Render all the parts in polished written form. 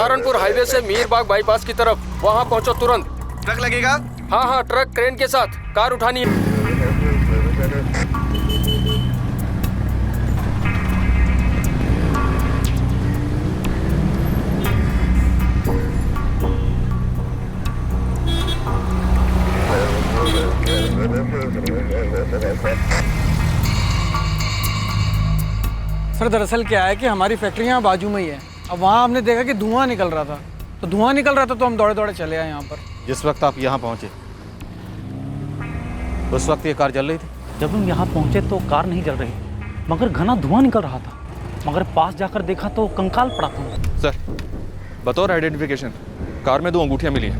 Saharanpur highway से मीरबाग bypass की तरफ, वहाँ पहुँचो तुरंत। ट्रक लगेगा? हाँ हाँ, ट्रक क्रेन के साथ। कार उठानी है। सर दरअसल क्या है कि हमारी फैक्ट्री यहाँ बाजू में ही है। अब वहाँ हमने देखा कि धुआं निकल रहा था, तो हम दौड़े दौड़े चले आए यहाँ पर। जिस वक्त आप यहाँ पहुँचे उस वक्त ये कार जल रही थी? जब हम यहाँ पहुँचे तो कार नहीं जल रही, मगर घना धुआं निकल रहा था। मगर पास जाकर देखा तो कंकाल पड़ा था। सर, बतौर आइडेंटिफिकेशन कार में 2 अंगूठियाँ मिली हैं।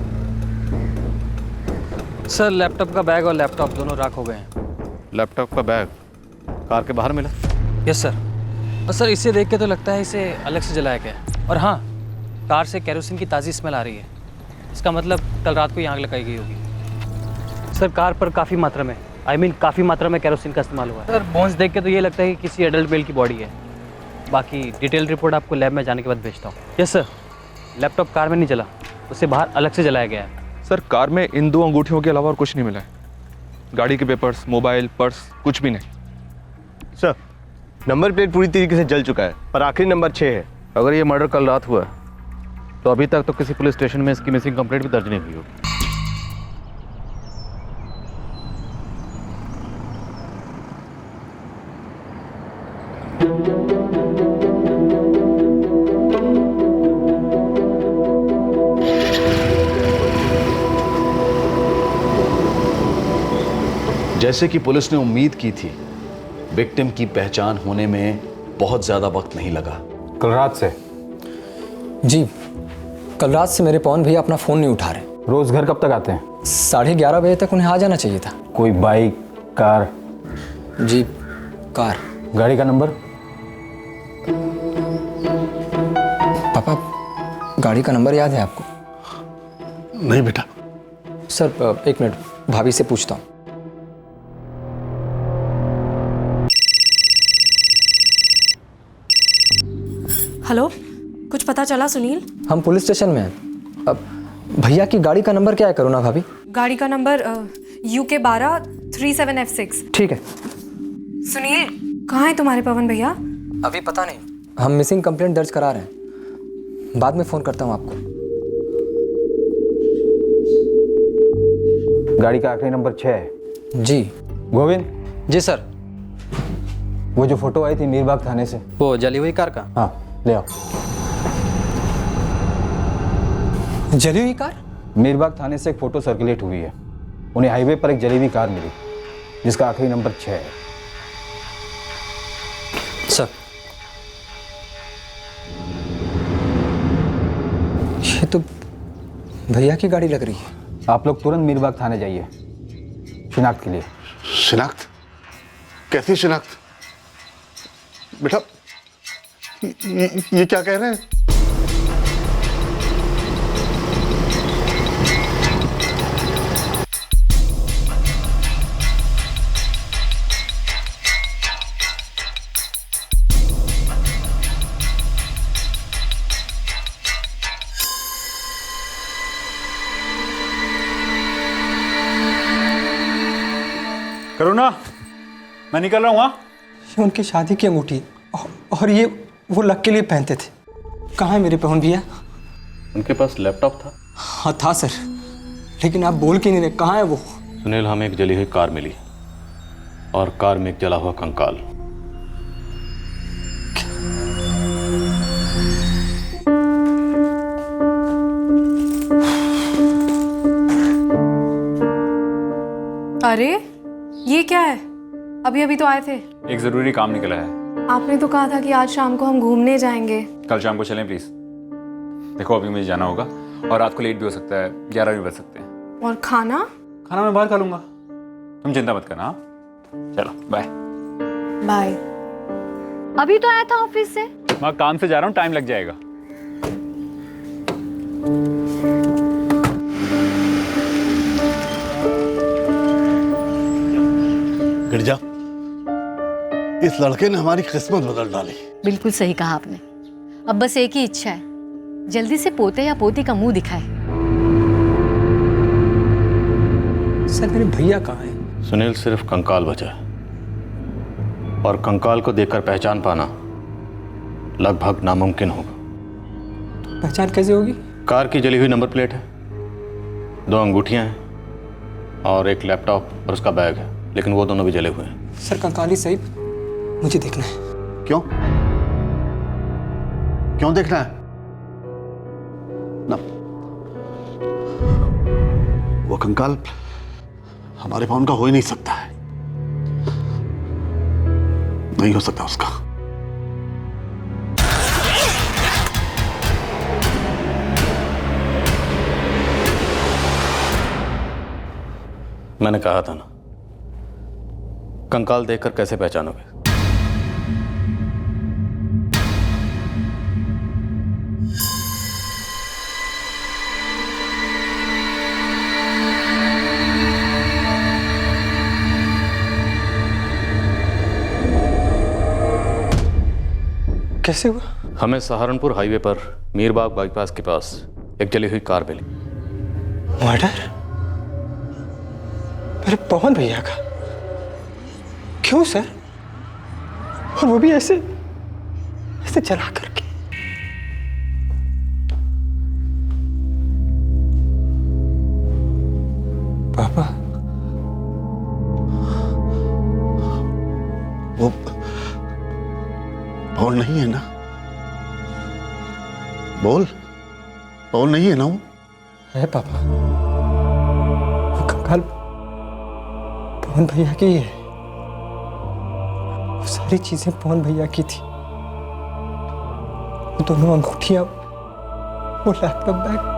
सर, लैपटॉप का बैग और लैपटॉप दोनों राख हो गए हैं। लैपटॉप का बैग कार के बाहर मिला? Yes sir. और सर, इसे देख के तो लगता है इसे अलग से जलाया गया। और हाँ, कार से केरोसिन की ताज़ी स्मेल आ रही है। इसका मतलब कल रात को ही आग लगाई गई होगी। सर, कार पर काफ़ी मात्रा में केरोसिन का इस्तेमाल हुआ है। सर, बोन्स देख के तो ये लगता है कि किसी एडल्ट मेल की बॉडी है। बाकी डिटेल रिपोर्ट आपको लैब में जाने के बाद भेजता हूँ। Yes sir. लैपटॉप कार में नहीं जला, उसे बाहर अलग से जलाया गया है। सर, कार में इन 2 अंगूठियों के अलावा और कुछ नहीं मिला है। गाड़ी के पेपर्स, मोबाइल, पर्स, कुछ भी नहीं। सर, नंबर प्लेट पूरी तरीके से जल चुका है, पर आखिरी नंबर 6 है। अगर ये मर्डर कल रात हुआ तो अभी तक तो किसी पुलिस स्टेशन में इसकी मिसिंग कंप्लेंट भी दर्ज नहीं हुई होगी। जैसे कि पुलिस ने उम्मीद की थी, विक्टिम की पहचान होने में बहुत ज्यादा वक्त नहीं लगा। कल रात से? जी, कल रात से मेरे पवन भैया अपना फ़ोन नहीं उठा रहे। रोज घर कब तक आते हैं? 11:30 बजे तक उन्हें आ जाना चाहिए था। कोई बाइक, कार? जी, कार। गाड़ी का नंबर? पापा, गाड़ी का नंबर याद है आपको? नहीं बेटा। सर, एक मिनट, भाभी से पूछता हूँ। हेलो, कुछ पता चला सुनील? हम पुलिस स्टेशन में हैं। अब भैया की गाड़ी का नंबर क्या है करुणा भाभी? गाड़ी का नंबर UK 12 37F6। ठीक है। सुनील, कहाँ है तुम्हारे पवन भैया? अभी पता नहीं, हम मिसिंग कंप्लेंट दर्ज करा रहे हैं। बाद में फ़ोन करता हूँ आपको। गाड़ी का आखिरी नंबर 6 है? जी। गोविंद? जी सर। वो जो फोटो आई थी मीरबाग थाने से, वो जली हुई कार का? हाँ, ले आओ। जली हुई कार? मीरबाग थाने से एक फोटो सर्कुलेट हुई है। उन्हें हाईवे पर एक जली हुई कार मिली जिसका आखिरी नंबर 6 है। सर, ये तो भैया की गाड़ी लग रही है। आप लोग तुरंत मीरबाग थाने जाइए शिनाख्त के लिए। शिनाख्त? कैसी शिनाख्त? बेटा, ये क्या कह रहे हैं? करुणा, मैं निकल रहा हूँ। ये उनकी शादी की अंगूठी और ये वो लक के लिए पहनते थे। कहाँ है मेरे पवन भैया? उनके पास लैपटॉप था? हाँ था सर, लेकिन आप बोल के नहीं रहे। कहाँ है वो? सुनील, हमें एक जली हुई कार मिली और कार में एक जला हुआ कंकाल। अरे, ये क्या है? अभी अभी तो आए थे। एक जरूरी काम निकला है। आपने तो कहा था कि आज शाम को हम घूमने जाएंगे। कल शाम को चलें प्लीज। देखो, अभी मुझे जाना होगा और रात को लेट भी हो सकता है, 11 भी बज सकते हैं। और खाना? खाना मैं बाहर खा लूंगा, तुम चिंता मत करना। चलो, बाय। बाय। अभी तो आया था ऑफिस से। मैं काम से जा रहा हूँ, टाइम लग जाएगा। गिरजा, इस लड़के ने हमारी किस्मत बदल डाली। बिल्कुल सही कहा आपने। अब बस एक ही इच्छा है जल्दी से पोते या पोती का मुंह दिखाए। सर मेरे भैया कहाँ हैं? सुनील, सिर्फ कंकाल बचा है और कंकाल को देखकर पहचान पाना लगभग नामुमकिन होगा। पहचान कैसे होगी? कार की जली हुई नंबर प्लेट है, 2 अंगूठियां हैं और एक लैपटॉप और उसका बैग है, लेकिन वो दोनों भी जले हुए हैं। सर कंकाली सही, मुझे देखना है। क्यों क्यों देखना है ना? वो कंकाल हमारे पवन का हो ही नहीं सकता है, नहीं हो सकता उसका। मैंने कहा था ना, कंकाल देखकर कैसे पहचानोगे? कैसे हुआ? हमें सहारनपुर हाईवे पर मीरबाग बाईपास के पास एक जली हुई कार मिली। मर्डर? मेरे पवन भैया का? क्यों सर? और वो भी ऐसे ऐसे जला करके? पापा, वो पवन नहीं है ना? बोल, पवन नहीं है ना? वो है पापा, वो कंकाल पवन भैया की है। वो सारी चीजें पवन भैया की थी। वो दोनों अंगूठियां, वो लैपटॉप, बैग।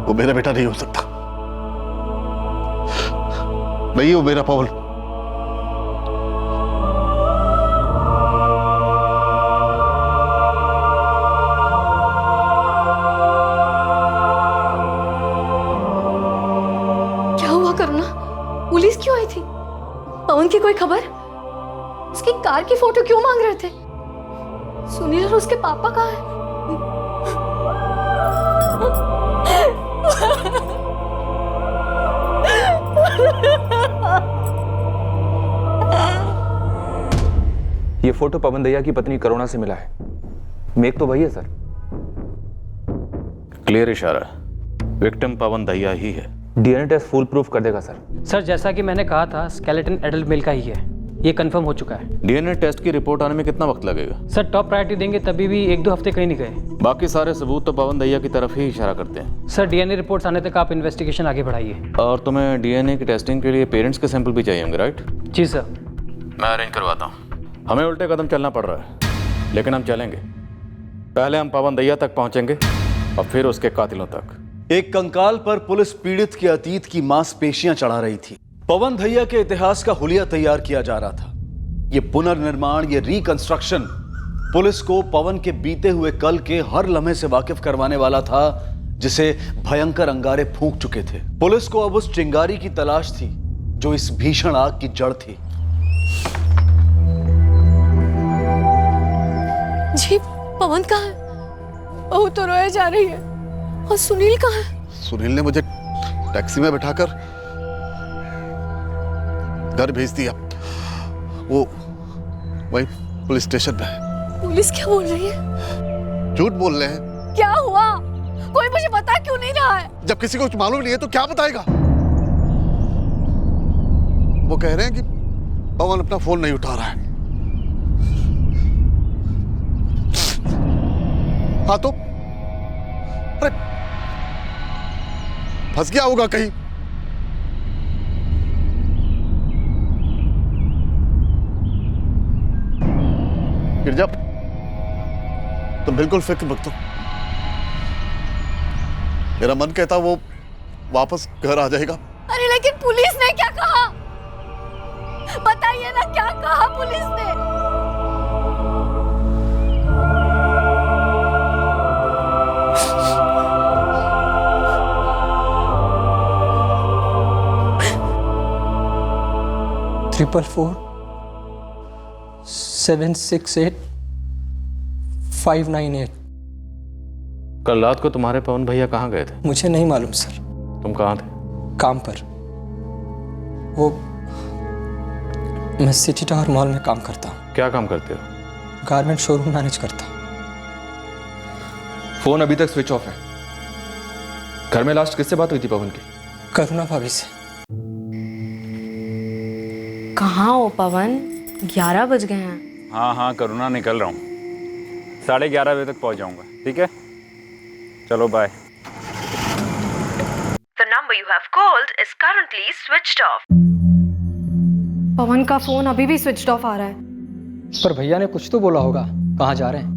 वो मेरा बेटा नहीं हो सकता। नहीं, वो मेरा पवन। क्या हुआ करुणा? पुलिस क्यों आई थी? पवन की कोई खबर? उसकी कार की फोटो क्यों मांग रहे थे? सुनील और उसके पापा कहाँ हैं? ये फोटो पवन दहिया की पत्नी करुणा से मिला है। मेक तो वही है सर। क्लियर इशारा, विक्टिम पवन दहिया ही है। डीएनए टेस्ट फुल प्रूफ कर देगा सर। सर जैसा कि मैंने कहा था, स्केलेटन एडल्ट मेल का ही है, ये कंफर्म हो चुका है। डीएनए टेस्ट की रिपोर्ट आने में कितना वक्त लगेगा? सर टॉप प्रायोरिटी देंगे, तभी भी 1-2 हफ्ते कहीं नहीं गए। बाकी सारे सबूत तो पवन दहिया की तरफ ही इशारा करते हैं। सर डीएनए रिपोर्ट्स आने तक आप इन्वेस्टिगेशन आगे बढ़ाइए। और तुम्हें डीएनए की टेस्टिंग के लिए पेरेंट्स के सैंपल भी चाहिए होंगे, राइट? जी सर। मैं अरेंज करवाता हूँ। हमें उल्टे कदम चलना पड़ रहा है, लेकिन हम चलेंगे। पहले हम पवन दहिया तक पहुंचेंगे और फिर उसके कातिलों तक। एक कंकाल पर पुलिस पीड़ित के अतीत की मांसपेशियां चढ़ा रही थी। पवन दहिया के इतिहास का हुलिया तैयार किया जा रहा था। ये पुनर्निर्माण, ये रिकंस्ट्रक्शन पुलिस को पवन के बीते हुए कल के हर लम्हे से वाकिफ करवाने वाला था, जिसे भयंकर अंगारे फूंक चुके थे। पुलिस को अब उस चिंगारी की तलाश थी जो इस भीषण आग की जड़ थी। जी, पवन कहाँ है? बहू तो रोए जा रही है। और सुनील कहाँ है? सुनील ने मुझे टैक्सी में बिठाकर घर भेज दिया। वो वही पुलिस स्टेशन में है। पुलिस क्या बोल रही है? झूठ बोल रहे हैं। क्या हुआ? कोई मुझे बता क्यों नहीं रहा है? जब किसी को कुछ मालूम नहीं है तो क्या बताएगा? वो कह रहे हैं कि पवन अपना फोन नहीं उठा रहा है। हाँ तो अरे फंस गया होगा कहीं। गिरजा, तुम बिल्कुल फिक्र मत करो। मेरा मन कहता वो वापस घर आ जाएगा। अरे लेकिन पुलिस ने क्या कहा? बताइए ना, क्या कहा पुलिस ने? 444-768-598। कल रात को तुम्हारे पवन भैया कहाँ गए थे? मुझे नहीं मालूम सर। तुम कहाँ थे? काम पर। वो मैं सिटी टावर मॉल में काम करता हूँ। क्या काम करते हो? गारमेंट शोरूम मैनेज करता हूँ। फोन अभी तक स्विच ऑफ है। घर में लास्ट किससे बात हुई थी पवन की? करुणा भाभी से। कहाँ हो पवन? 11 बज गए हैं। हाँ करुणा, निकल रहा हूँ। 11:30 बजे तक पहुँच जाऊँगा, ठीक है? चलो bye. The number you have called is currently switched off. Pawan का फोन अभी भी स्विच ऑफ आ रहा है। पर भैया ने कुछ तो बोला होगा, कहाँ जा रहे हैं?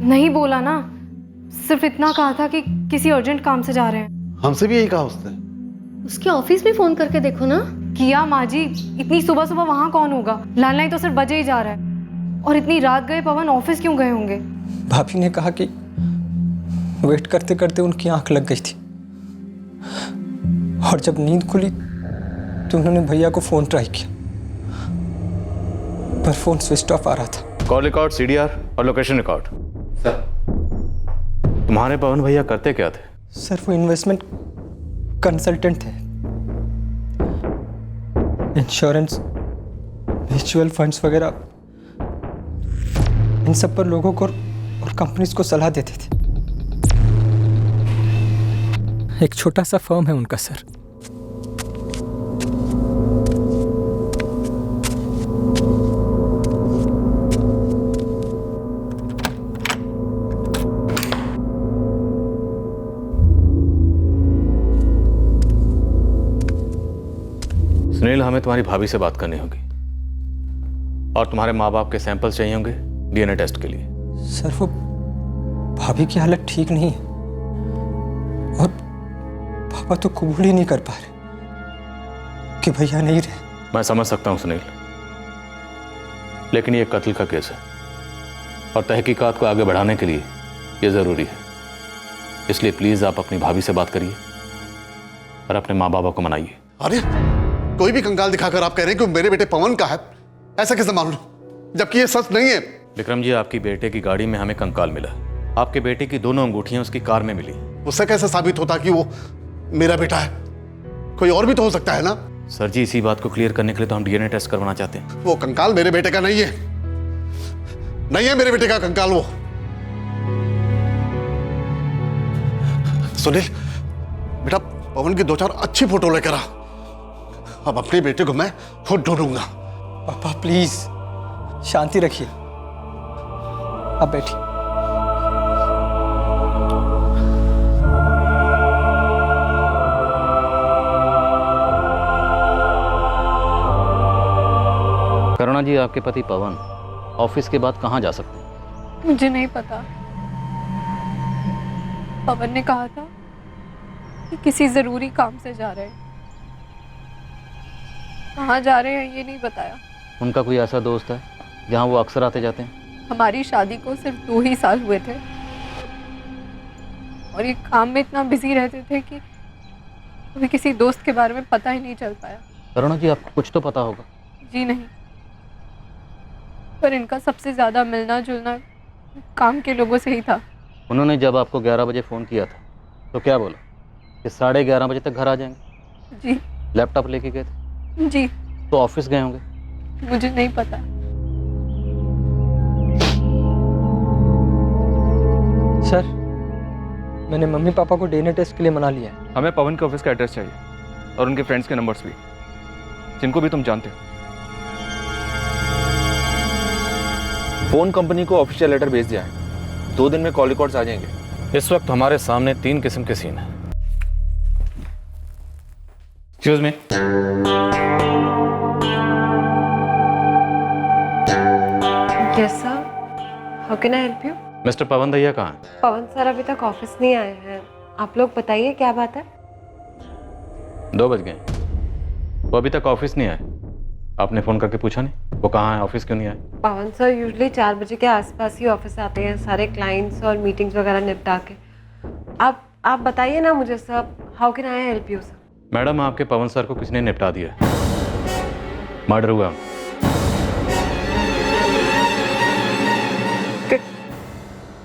नहीं बोला ना, सिर्फ इतना कहा था कि किसी अर्जेंट काम से जा रहे हैं। हमसे भी यही कहा उसने। उसके ऑफिस में फोन करके देखो ना। किया माँ जी, इतनी सुबह सुबह वहाँ कौन होगा? लैंडलाइन तो सिर्फ बजे ही जा रहा है। और इतनी रात गए पवन ऑफिस क्यों गए होंगे? भाभी ने कहा कि वेट करते करते उनकी आंख लग गई थी, और जब नींद खुली तो उन्होंने भैया को फोन ट्राई किया, पर फोन स्विच ऑफ आ रहा था। कॉल रिकॉर्ड, CDR और लोकेशन रिकॉर्ड। सर, तुम्हारे पवन भैया करते क्या थे? सर वो इन्वेस्टमेंट कंसल्टेंट थे। इंश्योरेंस, म्यूचुअल फंड्स वगैरह इन सब पर लोगों को और कंपनीज को सलाह देते थे। एक छोटा सा फर्म है उनका सर। सुनील, हमें तुम्हारी भाभी से बात करनी होगी और तुम्हारे माँ बाप के सैंपल्स चाहिए होंगे DNA टेस्ट के लिए। सर वो भाभी की हालत ठीक नहीं है और पापा तो कबूल ही नहीं कर पा रहे कि भैया नहीं रहे। मैं समझ सकता हूँ सुनील, लेकिन ये कत्ल का केस है और तहकीकात को आगे बढ़ाने के लिए ये ज़रूरी है। इसलिए प्लीज़ आप अपनी भाभी से बात करिए और अपने माँ बाबा को मनाइए। अरे कोई भी कंकाल दिखाकर आप कह रहे हैं कि मेरे बेटे पवन का है, ऐसा कैसे मालूम, जबकि ये सच नहीं है। विक्रम जी, आपकी बेटे की गाड़ी में हमें कंकाल मिला। आपके बेटे की दोनों अंगूठियां उसकी कार में मिली। उससे कैसे साबित होता कि वो मेरा बेटा है? कोई और भी तो हो सकता है ना। सर जी, इसी बात को क्लियर करने के लिए तो हम DNA टेस्ट करवाना चाहते हैं। वो कंकाल मेरे बेटे का नहीं है, नहीं है मेरे बेटे का कंकाल वो। सुनील बेटा, पवन की 2-4 अच्छी फोटो लेकर आ। अब अपने बेटे को मैं खुद ढूंढूंगा। पापा प्लीज शांति रखिए, अब बैठिए। करुणा जी, आपके पति पवन ऑफिस के बाद कहाँ जा सकते हैं? मुझे नहीं पता। पवन ने कहा था कि किसी जरूरी काम से जा रहे हैं। कहाँ जा रहे हैं ये नहीं बताया। उनका कोई ऐसा दोस्त है जहाँ वो अक्सर आते जाते हैं? हमारी शादी को सिर्फ 2 ही साल हुए थे और ये काम में इतना बिजी रहते थे कि कभी किसी दोस्त के बारे में पता ही नहीं चल पाया। करुणा जी, आपको कुछ तो पता होगा। जी नहीं, पर इनका सबसे ज्यादा मिलना जुलना काम के लोगों से ही था। उन्होंने जब आपको 11 बजे फ़ोन किया था तो क्या बोला कि 11:30 बजे तक घर आ जाएंगे? जी। लैपटॉप लेके गए थे? जी। तो ऑफिस गए होंगे? मुझे नहीं पता। सर, मैंने मम्मी पापा को DNA टेस्ट के लिए मना लिया है। हमें पवन के ऑफिस का एड्रेस चाहिए और उनके फ्रेंड्स के नंबर्स भी, जिनको भी तुम जानते हो। फोन कंपनी को ऑफिशियल लेटर भेज दिया है, 2 दिन में कॉल रिकॉर्ड्स आ जाएंगे। इस वक्त हमारे सामने 3 किस्म के सीन हैं। Excuse me. Yes sir, how can I help you? Mister Pawan Daiya कहाँ हैं? पवन सर अभी तक ऑफिस नहीं आए हैं। आप लोग बताइए क्या बात है? 2 बज गए, वो अभी तक ऑफिस नहीं आए। आपने फ़ोन करके पूछा नहीं वो कहाँ है, ऑफिस क्यों नहीं आए? पवन सर यूजुअली 4 बजे के आसपास ही ऑफिस आते हैं, सारे क्लाइंट्स और मीटिंग्स वगैरह निपटा के। आप बताइए ना मुझे sir, how can I help you sir? Madam, आपके पवन सर को किसने निपटा दिया? मर्डर हुआ।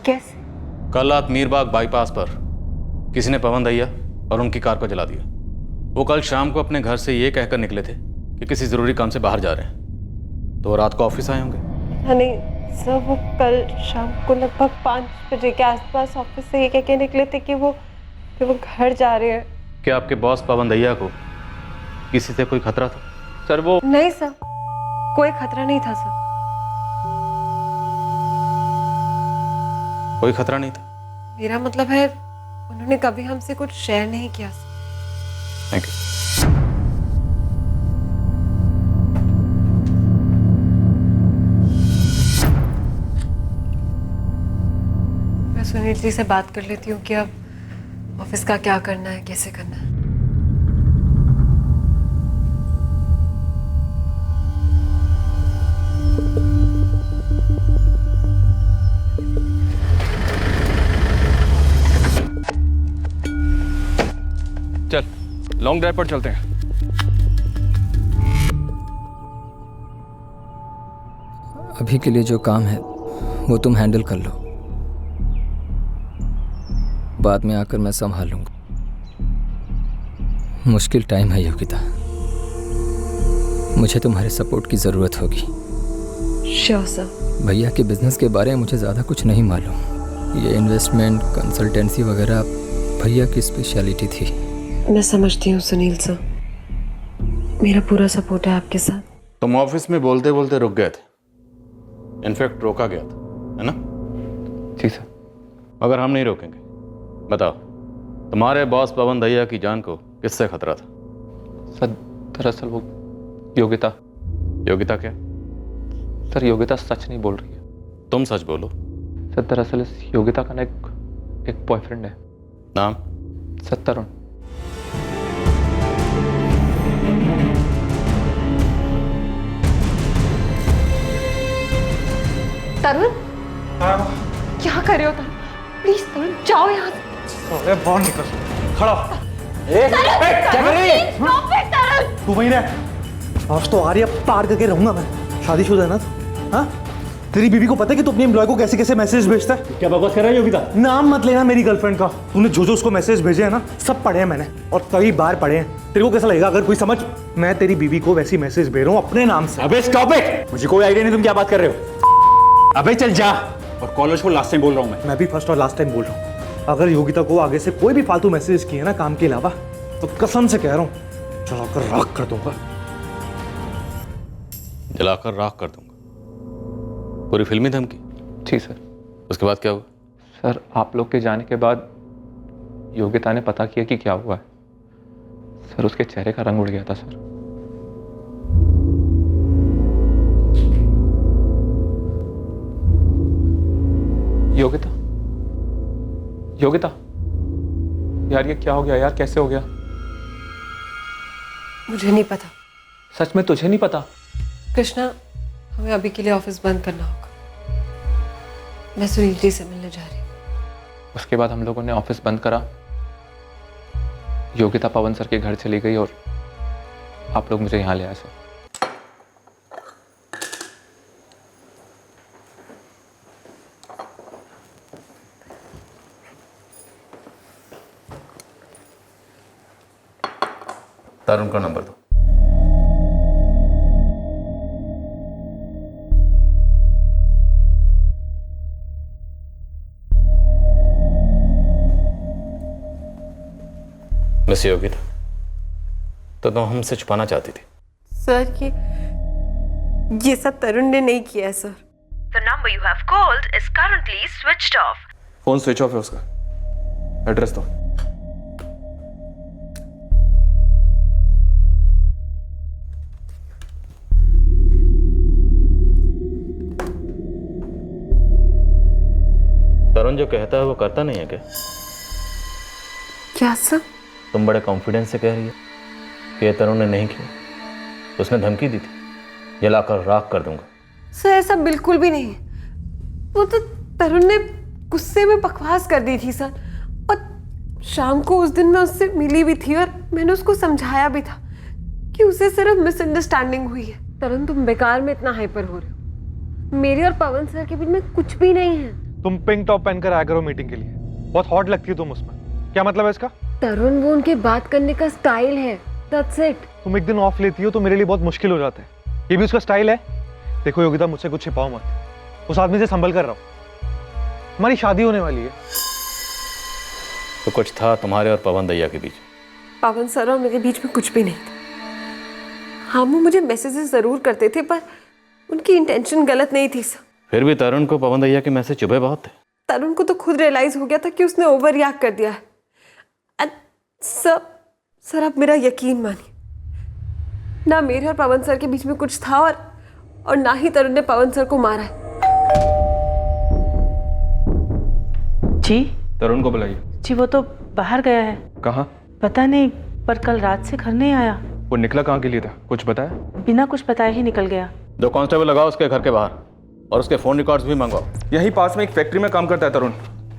कैसे? कल रात मीरबाग बाईपास पर किसी ने पवन दहिया और उनकी कार को जला दिया। वो कल शाम को अपने घर से ये कहकर निकले थे कि किसी ज़रूरी काम से बाहर जा रहे हैं, तो रात को ऑफिस आए होंगे। नहीं सर, वो कल शाम को लगभग 5 बजे के आसपास ऑफिस से ये कह के निकले थे कि वो घर जा रहे हैं। क्या आपके बॉस पवन दहिया को किसी से कोई खतरा था? सर वो नहीं सर, कोई खतरा नहीं था सर। कोई खतरा नहीं था? मेरा मतलब है उन्होंने कभी हमसे कुछ शेयर नहीं किया सर। Thank you. मैं सुनील जी से बात कर लेती हूँ कि अब ऑफिस का क्या करना है, कैसे करना है। चल लॉन्ग ड्राइव पर चलते हैं। अभी के लिए जो काम है वो तुम हैंडल कर लो, बाद में आकर मैं संभाल लूंगा। मुश्किल टाइम है योगिता, मुझे तुम्हारे सपोर्ट की ज़रूरत होगी। Sure sir. भैया के बिजनेस के बारे में मुझे ज़्यादा कुछ नहीं मालूम। ये इन्वेस्टमेंट कंसल्टेंसी वगैरह भैया की स्पेशलिटी थी। मैं समझती हूँ सुनील सर, मेरा पूरा सपोर्ट है आपके साथ। तुम ऑफिस में बोलते बोलते रुक गए थे, इनफैक्ट रोका गया था, है ना? जी सर। मगर हम नहीं रोकेंगे। बताओ, तुम्हारे बॉस पवन दहिया की जान को किससे खतरा था? सर दरअसल वो योगिता। योगिता क्या? सर योगिता सच नहीं बोल रही है। तुम सच बोलो। सर दरअसल इस योगिता का ना एक बॉयफ्रेंड है। नाम? सर तरुण। तरुण, क्या कर रहे हो तरुण? प्लीज तरुण जाओ यहाँ से। अरे बाहर निकल, खड़ा। क्या कर रही है? तू वहीं रह। आज तो आर्या पार करके रहूंगा मैं। शादीशुदा है ना? हाँ? तेरी बीवी को पता है कि तू अपने एम्प्लॉय को कैसे कैसे मैसेज भेजता है? क्या बकवास कर रहा है योगिता? नाम मत लेना मेरी गर्लफ्रेंड का। तूने जो जो उसको मैसेज भेजे हैं ना, सब पढ़े हैं मैंने, और कई बार पढ़े हैं। तेरे को कैसा लगेगा अगर कोई समझ? मैं तेरी बीवी को वैसी मैसेज भेज रहा हूँ अपने नाम से। अबे स्टॉप इट, मुझे कोई आइडिया नहीं तुम क्या बात कर रहे हो। अबे चल जा। और कॉलेज को लास्ट टाइम बोल रहा हूँ मैं भी फर्स्ट और लास्ट टाइम बोल रहा हूँ, अगर योगिता को आगे से कोई भी फालतू मैसेज किए ना काम के अलावा, तो कसम से कह रहा हूँ जलाकर राख कर दूंगा। जलाकर राख कर दूंगा? पूरी फिल्मी धमकी? जी सर। उसके बाद क्या हुआ? सर आप लोग के जाने के बाद योगिता ने पता किया कि क्या हुआ है। सर उसके चेहरे का रंग उड़ गया था सर। योगिता, योगिता, यार ये क्या हो गया यार, कैसे हो गया? मुझे नहीं पता। सच में तुझे नहीं पता? कृष्णा, हमें अभी के लिए ऑफिस बंद करना होगा। मैं सुनील जी से मिलने जा रही हूँ। उसके बाद हम लोगों ने ऑफिस बंद करा, योगिता पवन सर के घर चली गई और आप लोग मुझे यहाँ ले आए सर। तरुण का नंबर दो। मिस योगिता, तो तुम हमसे छुपाना चाहती थी? सर ये सब तरुण ने नहीं किया है sir. The number you have called is currently switched off. Phone switch off है उसका। एड्रेस दो। तरुण जो कहता है वो करता नहीं है क्या? क्या सर? तुम बड़े कॉन्फिडेंस से कह रही है कि ये तरुण ने नहीं किया, उसने धमकी दी थी, जलाकर राख कर दूंगा। सर ऐसा बिल्कुल भी नहीं, वो तो तरुण ने गुस्से में बकवास कर दी थी सर। और शाम को उस दिन मैं उससे मिली भी थी और मैंने उसको समझाया भी था कि उसे सिर्फ मिसअंडरस्टैंडिंग हुई है। तरुण तुम बेकार में इतना हाइपर हो रहे हो। मेरे और पवन सर के बीच में कुछ भी नहीं है। तुम पिंक टॉप पहनकर आया करो मीटिंग के लिए, बहुत हॉट लगती हो तुम उसमें। क्या मतलब है इसका? तरुण वो उनके बात करने का स्टाइल है, दैट्स इट। तुम एक दिन ऑफ लेती हो तो मेरे लिए बहुत मुश्किल हो जाता है, ये भी उसका स्टाइल है। देखो योगिता, मुझसे कुछ छिपाओ मत, उस आदमी से संभल कर रहो, हमारी शादी होने वाली है। तो कुछ था तुम्हारे और पवन दैया के बीच? पवन सर और मेरे बीच में कुछ भी नहीं था। हाँ, वो मुझे मैसेजेस जरूर करते थे पर उनकी इंटेंशन गलत नहीं थी सर। फिर भी तरुण को पवन दैया के मैसेज चुभे बहुत थे। तरुण को तो खुद रियलाइज हो गया था कि उसने ओवर रिएक्ट कर दिया है। सर आप मेरा यकीन मानिए, ना मेरे और पवन सर के बीच में कुछ था और ना ही तरुण ने पवन सर को मारा है। जी तरुण को बुलाइए। जी वो तो बाहर गया है। कहाँ? पता नहीं, पर कल रात से घर नहीं आया। वो निकला कहाँ के लिए था, कुछ बताया? बिना कुछ बताए ही निकल गया। 2 कांस्टेबल लगाओ उसके घर के बाहर और उसके फोन रिकॉर्ड्स भी मंगवाओ। यहीं पास में एक फैक्ट्री में काम करता है तरुण,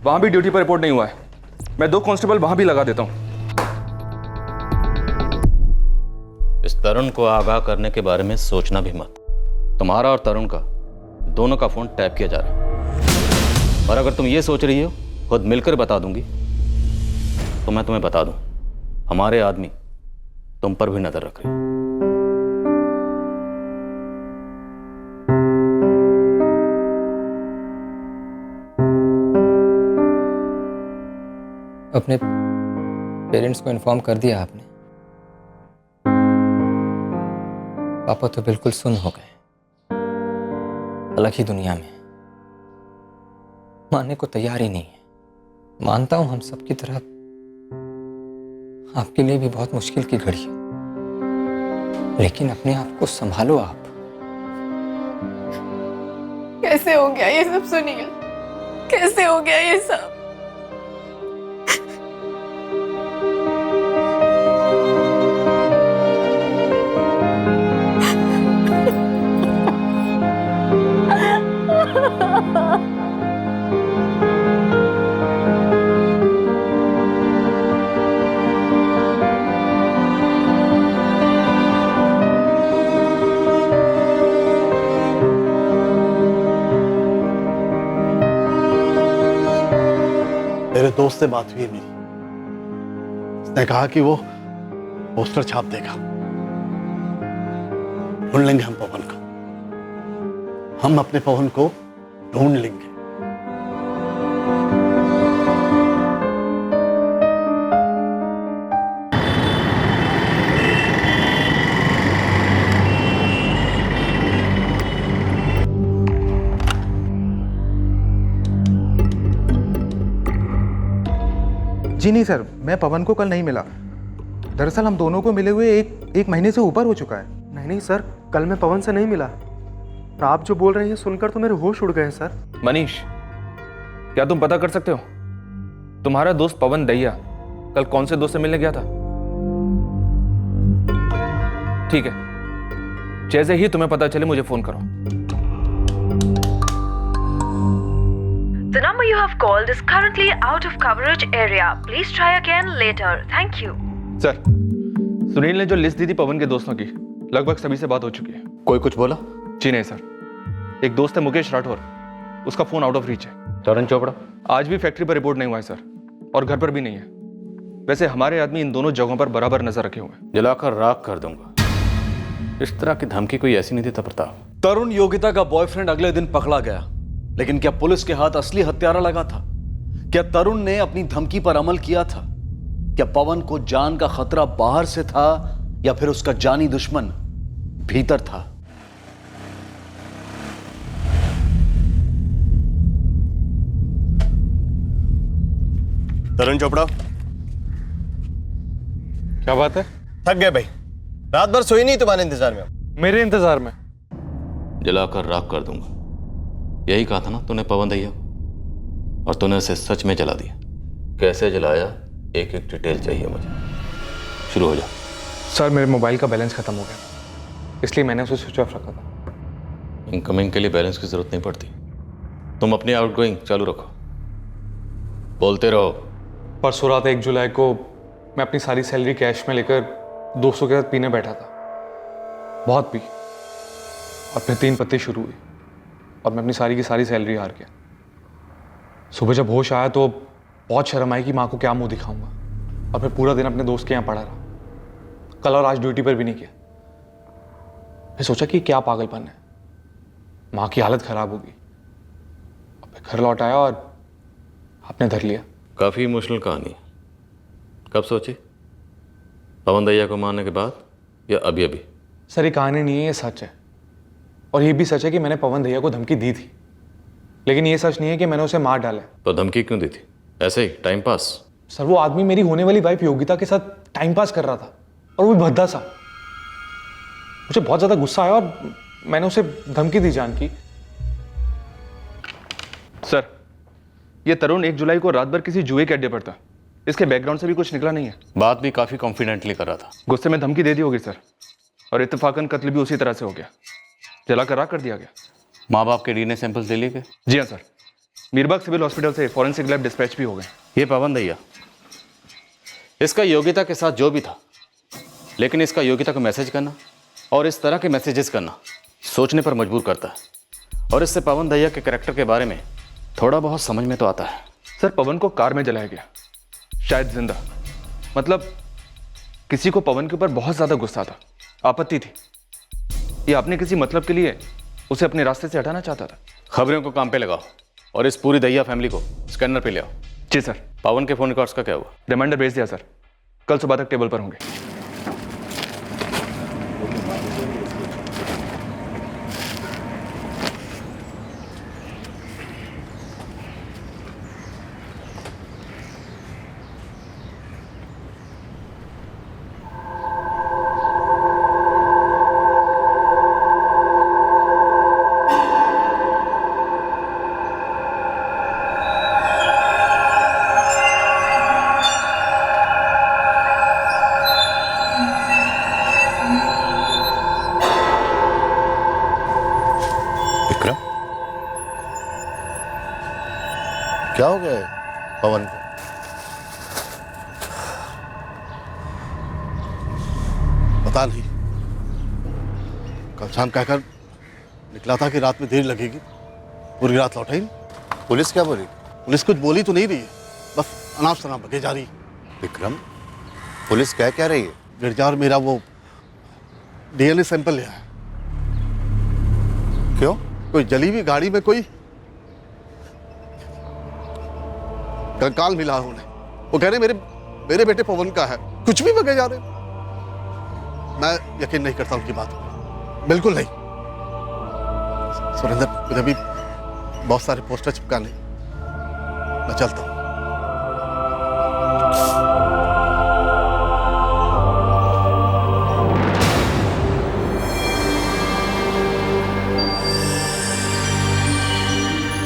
वहाँ भी ड्यूटी पर रिपोर्ट नहीं हुआ है। मैं 2 कांस्टेबल वहाँ भी लगा देता हूँ। इस तरुण को आगाह करने के बारे में सोचना भी मत। तुम्हारा और तरुण का दोनों का फोन टैप किया जा रहा है, और अगर तुम ये सोच रही हो खुद मिलकर बता दूंगी तो मैं तुम्हें बता दूं, हमारे आदमी तुम पर भी नजर रख रहे हैं। अपने पेरेंट्स को इन्फॉर्म कर दिया आपने? पापा तो बिल्कुल सुन्न हो गए, अलग ही दुनिया में, मानने को तैयार ही नहीं है। मानता हूं हम सबकी तरह आपके लिए भी बहुत मुश्किल की घड़ी है, लेकिन अपने आप को संभालो आप। कैसे हो गया ये सब सुनील, कैसे हो गया ये सब? मेरे दोस्त से बात हुई है मेरी, उसने कहा कि वो पोस्टर छाप देगा। ढूंढ लेंगे हम पवन को, हम अपने पवन को ढूंढ लेंगे। जी नहीं सर, मैं पवन को कल नहीं मिला। दरअसल हम दोनों को मिले हुए एक महीने से ऊपर हो चुका है। नहीं सर, कल मैं पवन से नहीं मिला। आप जो बोल रहे हैं सुनकर तो मेरे होश उड़ गए हैं सर। मनीष, क्या तुम पता कर सकते हो तुम्हारा दोस्त पवन दैया कल कौन से दोस्त से मिलने गया था? ठीक है, जैसे ही तुम्हें पता चले मुझे फोन करो। The number you have called is currently out of coverage area. Please try again later. Thank you. Sir, Sunil ने जो लिस्ट दी थी पवन के दोस्तों की, लगभग सभी से बात हो चुकी है। कोई कुछ बोला? जी नहीं सर, एक दोस्त है मुकेश राठौर, उसका फोन आउट ऑफ रीच है। तरुण चोपड़ा आज भी फैक्ट्री पर रिपोर्ट नहीं हुआ है सर, और घर पर भी नहीं है। वैसे हमारे आदमी इन दोनों जगहों पर बराबर नजर रखे हुए हैं। जलाकर राख कर दूंगा। इस तरह की धमकी कोई ऐसी नहीं देता प्रताप। तरुण योगिता का बॉयफ्रेंड अगले दिन पकड़ा गया, लेकिन क्या पुलिस के हाथ असली हत्यारा लगा था? क्या तरुण ने अपनी धमकी पर अमल किया था? क्या पवन को जान का खतरा बाहर से था या फिर उसका जानी दुश्मन भीतर था? तरुण चोपड़ा, क्या बात है? थक गए भाई, रात भर सोई नहीं, तुम्हारे इंतजार में। मेरे इंतजार में? जलाकर राख कर दूंगा, यही कहा था ना तूने पवन दैया को, और तूने उसे सच में जला दिया। कैसे जलाया, एक एक डिटेल चाहिए मुझे। शुरू हो जा। सर, मेरे मोबाइल का बैलेंस खत्म हो गया, इसलिए मैंने उसे स्विच ऑफ रखा था। इनकमिंग के लिए बैलेंस की जरूरत नहीं पड़ती, तुम अपनी आउटगोइंग चालू रखो, बोलते रहो। परसों रात 1 जुलाई को मैं अपनी सारी सैलरी कैश में लेकर दोस्तों के साथ पीने बैठा था। बहुत पी, और फिर 3 पत्ते शुरू हुई और मैं अपनी सारी की सारी सैलरी हार गया। सुबह जब होश आया तो बहुत शर्म आई कि माँ को क्या मुंह दिखाऊंगा, और फिर पूरा दिन अपने दोस्त के यहाँ पड़ा रहा। कल और आज ड्यूटी पर भी नहीं किया। मैं सोचा कि क्या पागलपन है, माँ की हालत खराब होगी। अब घर लौट आया और आपने धर लिया। काफ़ी इमोशनल कहानी। कब सोची? पवन दैया को मारने के बाद या अभी अभी? सर ये कहानी नहीं है, ये सच है। और ये भी सच है कि मैंने पवन दैया को धमकी दी थी, लेकिन ये सच नहीं है कि मैंने उसे मार डाला। तो धमकी क्यों दी थी? ऐसे ही टाइम पास? सर वो आदमी मेरी होने वाली वाइफ योगिता के साथ टाइम पास कर रहा था, और वो भी भद्दा सा। मुझे बहुत ज्यादा गुस्सा आया और मैंने उसे धमकी दी जान की। सर ये तरुण 1 जुलाई को रात भर किसी जुए के अड्डे पर था। इसके बैकग्राउंड से भी कुछ निकला नहीं है। बात भी काफ़ी कॉन्फिडेंटली कर रहा था। गुस्से में धमकी दे दी होगी सर, और इत्तेफाकन कत्ल भी उसी तरह से हो गया, जलाकर राख कर दिया गया। माँ बाप के डीएनए सैंपल्स ले लिए गए? जी हाँ सर, मीरबाग सिविल हॉस्पिटल से फॉरेंसिक लैब डिस्पैच भी हो गए। ये पवन दैया, इसका योगिता के साथ जो भी था, लेकिन इसका योगिता को मैसेज करना और इस तरह के मैसेजेस करना सोचने पर मजबूर करता है। और इससे पवन दैया के कैरेक्टर के बारे में थोड़ा बहुत समझ में तो आता है। सर पवन को कार में जलाया गया, शायद जिंदा। मतलब किसी को पवन के ऊपर बहुत ज्यादा गुस्सा था, आपत्ति थी, या आपने किसी मतलब के लिए उसे अपने रास्ते से हटाना चाहता था। खबरों को काम पे लगाओ और इस पूरी दैया फैमिली को स्कैनर पे ले आओ। जी सर। पवन के फोन रिकॉर्ड्स का क्या हुआ? रिमाइंडर भेज दिया सर, कल सुबह तक टेबल पर होंगे। क्या हो गया है पवन को? पता नहीं, कल शाम कहकर निकला था कि रात में देर लगेगी, पूरी रात लौटा ही नहीं। पुलिस क्या बोली? पुलिस कुछ बोली तो नहीं रही है, बस अनाप शनाप बके जा रही है। विक्रम, पुलिस क्या रही है? गिरजार मेरा वो डीएनए सैंपल लिया है। क्यों? कोई जली हुई गाड़ी में कोई कंकाल मिला है उन्हें। वो कह रहे मेरे बेटे पवन का है। कुछ भी बगे जा रहे। मैं यकीन नहीं करता उनकी बात, बिल्कुल नहीं। सुरेंद्र, मुझे भी बहुत सारे पोस्टर चिपकाने, मैं चलता हूं।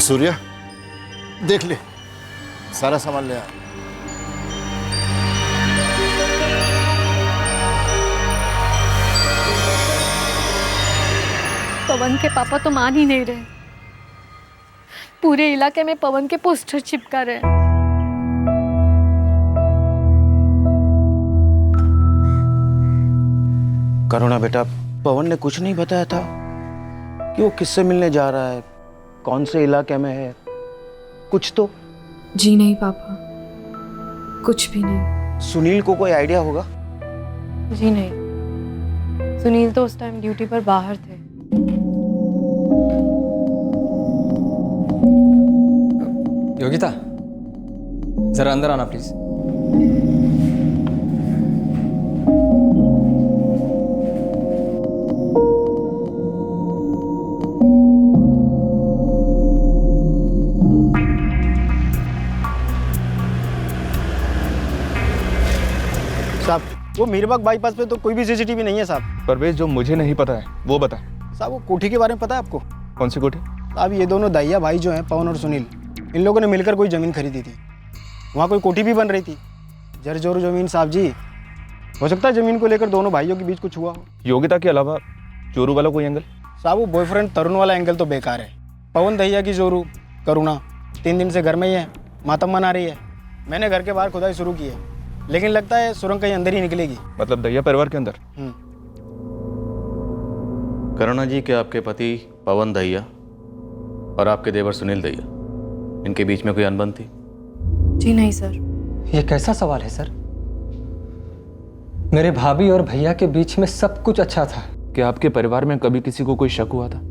सूर्या, देख ले, सारा सामान ले आ। पवन के पापा तो मान ही नहीं रहे। पूरे इलाके में पवन के पोस्टर चिपका रहे हैं। करुणा बेटा, पवन ने कुछ नहीं बताया था कि वो किससे मिलने जा रहा है, कौन से इलाके में है, कुछ तो? जी नहीं पापा, कुछ भी नहीं। सुनील को कोई आइडिया होगा? जी नहीं, सुनील तो उस टाइम ड्यूटी पर बाहर थे। योगिता, जरा अंदर आना प्लीज। साहब, वो मीरबाग बाईपास पे तो कोई भी सीसीटीवी नहीं है साहब। परवेज, जो मुझे नहीं पता है वो बता। साहब, वो कोठी के बारे में पता है आपको? कौन सी कोठी? साहब, ये दोनों दैया भाई जो हैं, पवन और सुनील, इन लोगों ने मिलकर कोई ज़मीन खरीदी थी। वहाँ कोई कोठी भी बन रही थी। जरजोरू ज़मीन साहब जी। हो सकता है ज़मीन को लेकर दोनों भाइयों के बीच कुछ हुआ हो। योगिता के अलावा जोरू वाला कोई एंगल? साहब, वो बॉयफ्रेंड तरुण वाला एंगल तो बेकार है। पवन दैया की जोरू करुणा 3 दिन से घर में ही है, मातम मना रही है। मैंने घर के बाहर खुदाई शुरू की है, लेकिन लगता है सुरंग कहीं अंदर ही निकलेगी। मतलब दैया परिवार के अंदर? करुणा जी के आपके पति पवन दहिया और आपके देवर सुनील दहिया, इनके बीच में कोई अनबन थी? जी नहीं सर। ये कैसा सवाल है सर? मेरे भाभी और भैया के बीच में सब कुछ अच्छा था। क्या आपके परिवार में कभी किसी को कोई शक हुआ था?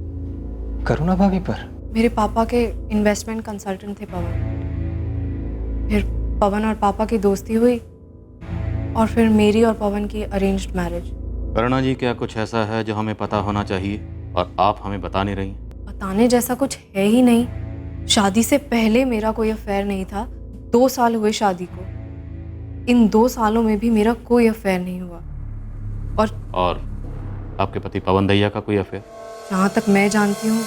करुणा भाभी पर? मेरे पापा के इन्वेस्टमेंट कंसल्टेंट थे पवन। फिर पवन और पापा की दोस्ती हुई और फिर मेरी और पवन की अरेंज्ड मैरिज। करुणा जी, क्या कुछ ऐसा है जो हमें पता होना चाहिए और आप हमें बता नहीं रही? बताने जैसा कुछ है ही नहीं। शादी से पहले मेरा कोई अफेयर नहीं था। 2 साल हुए शादी को। इन 2 सालों में भी मेरा कोई अफेयर नहीं हुआ। और आपके पति पवन दहिया का कोई अफेयर? जहाँ तक मैं जानती हूँ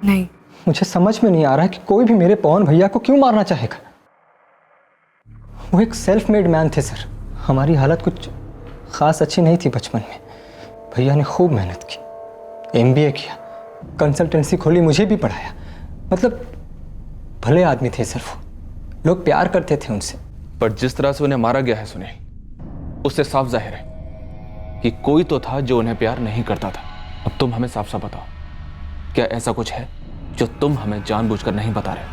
नहीं। मुझे समझ में नहीं आ रहा है कि कोई भी मेरे पवन भैया को क्यों मारना चाहेगा। वो एक सेल्फ मेड मैन थे सर। हमारी हालत कुछ खास अच्छी नहीं थी बचपन में। भैया ने खूब मेहनत की, MBA किया, कंसल्टेंसी खोली, मुझे भी पढ़ाया। मतलब भले आदमी थे सर वो, लोग प्यार करते थे उनसे। पर जिस तरह से उन्हें मारा गया है सुनील, उससे साफ जाहिर है कि कोई तो था जो उन्हें प्यार नहीं करता था। अब तुम हमें साफ साफ बताओ, क्या ऐसा कुछ है जो तुम हमें जानबूझकर नहीं बता रहे?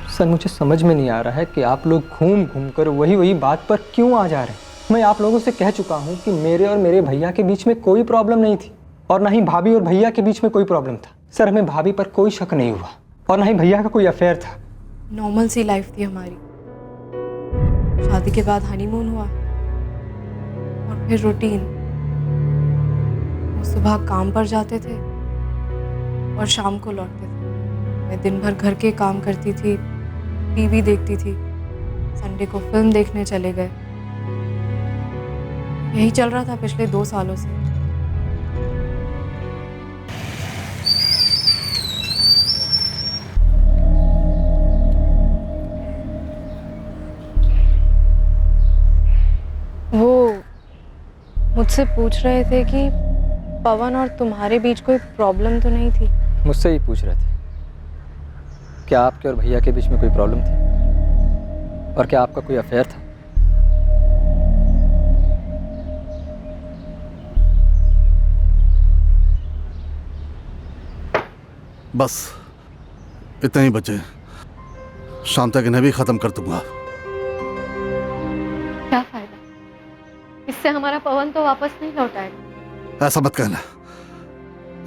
सर मुझे समझ में नहीं आ रहा है कि आप लोग घूम घूम कर वही बात पर क्यों आ जा रहे हैं। मैं आप लोगों से कह चुका हूँ कि मेरे और मेरे भैया के बीच में कोई प्रॉब्लम नहीं थी और ना ही भाभी और भैया के बीच में कोई प्रॉब्लम था। सर हमें भाभी पर कोई शक नहीं हुआ और ना ही भैया का कोई अफेयर था। नॉर्मल सी लाइफ थी हमारी। शादी के बाद हनीमून हुआ और फिर रूटीन। वो सुबह काम पर जाते थे और शाम को लौटते थे। मैं दिन भर घर के काम करती थी, टीवी देखती थी, संडे को फिल्म देखने चले गए। यही चल रहा था पिछले 2 सालों से। वो मुझसे पूछ रहे थे कि पवन और तुम्हारे बीच कोई प्रॉब्लम तो नहीं थी? मुझसे ही पूछ रहे थे क्या आपके और भैया के बीच में कोई प्रॉब्लम थी और क्या आपका कोई अफेयर था? बस इतना ही बचे। शाम तक इन्हें भी खत्म कर दूंगा। क्या फायदा? इससे हमारा पवन तो वापस नहीं लौट आएगा। ऐसा मत कहना,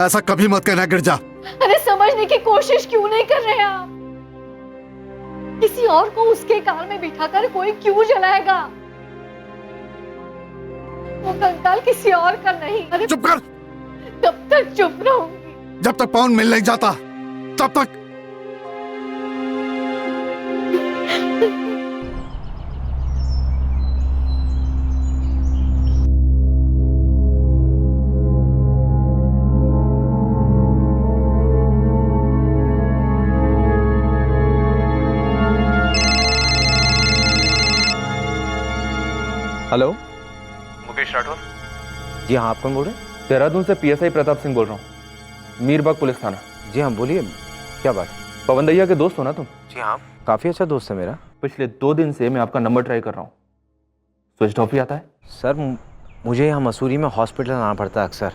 ऐसा कभी मत कहना गिरजा। अरे समझने की कोशिश क्यों नहीं कर रहे आप? किसी और को उसके कार में बिठाकर कोई क्यों जलाएगा? वो कंकाल किसी और का नहीं। अरे चुप कर। तब तक चुप रहूंगी जब तक पवन मिल नहीं जाता तब तक। हेलो, मुकेश राठौर। जी हाँ, आप कौन बोल रहे हैं? देहरादून से PSI प्रताप सिंह बोल रहा हूँ, मीरबाग पुलिस थाना। जी हाँ, बोलिए, क्या बात? पवन दहिया के दोस्त हो ना तुम? जी हाँ, काफ़ी अच्छा दोस्त है मेरा। पिछले 2 दिन से मैं आपका नंबर ट्राई कर रहा हूँ, स्विच ऑफ ही आता है। सर मुझे यहाँ मसूरी में हॉस्पिटल आना पड़ता है अक्सर,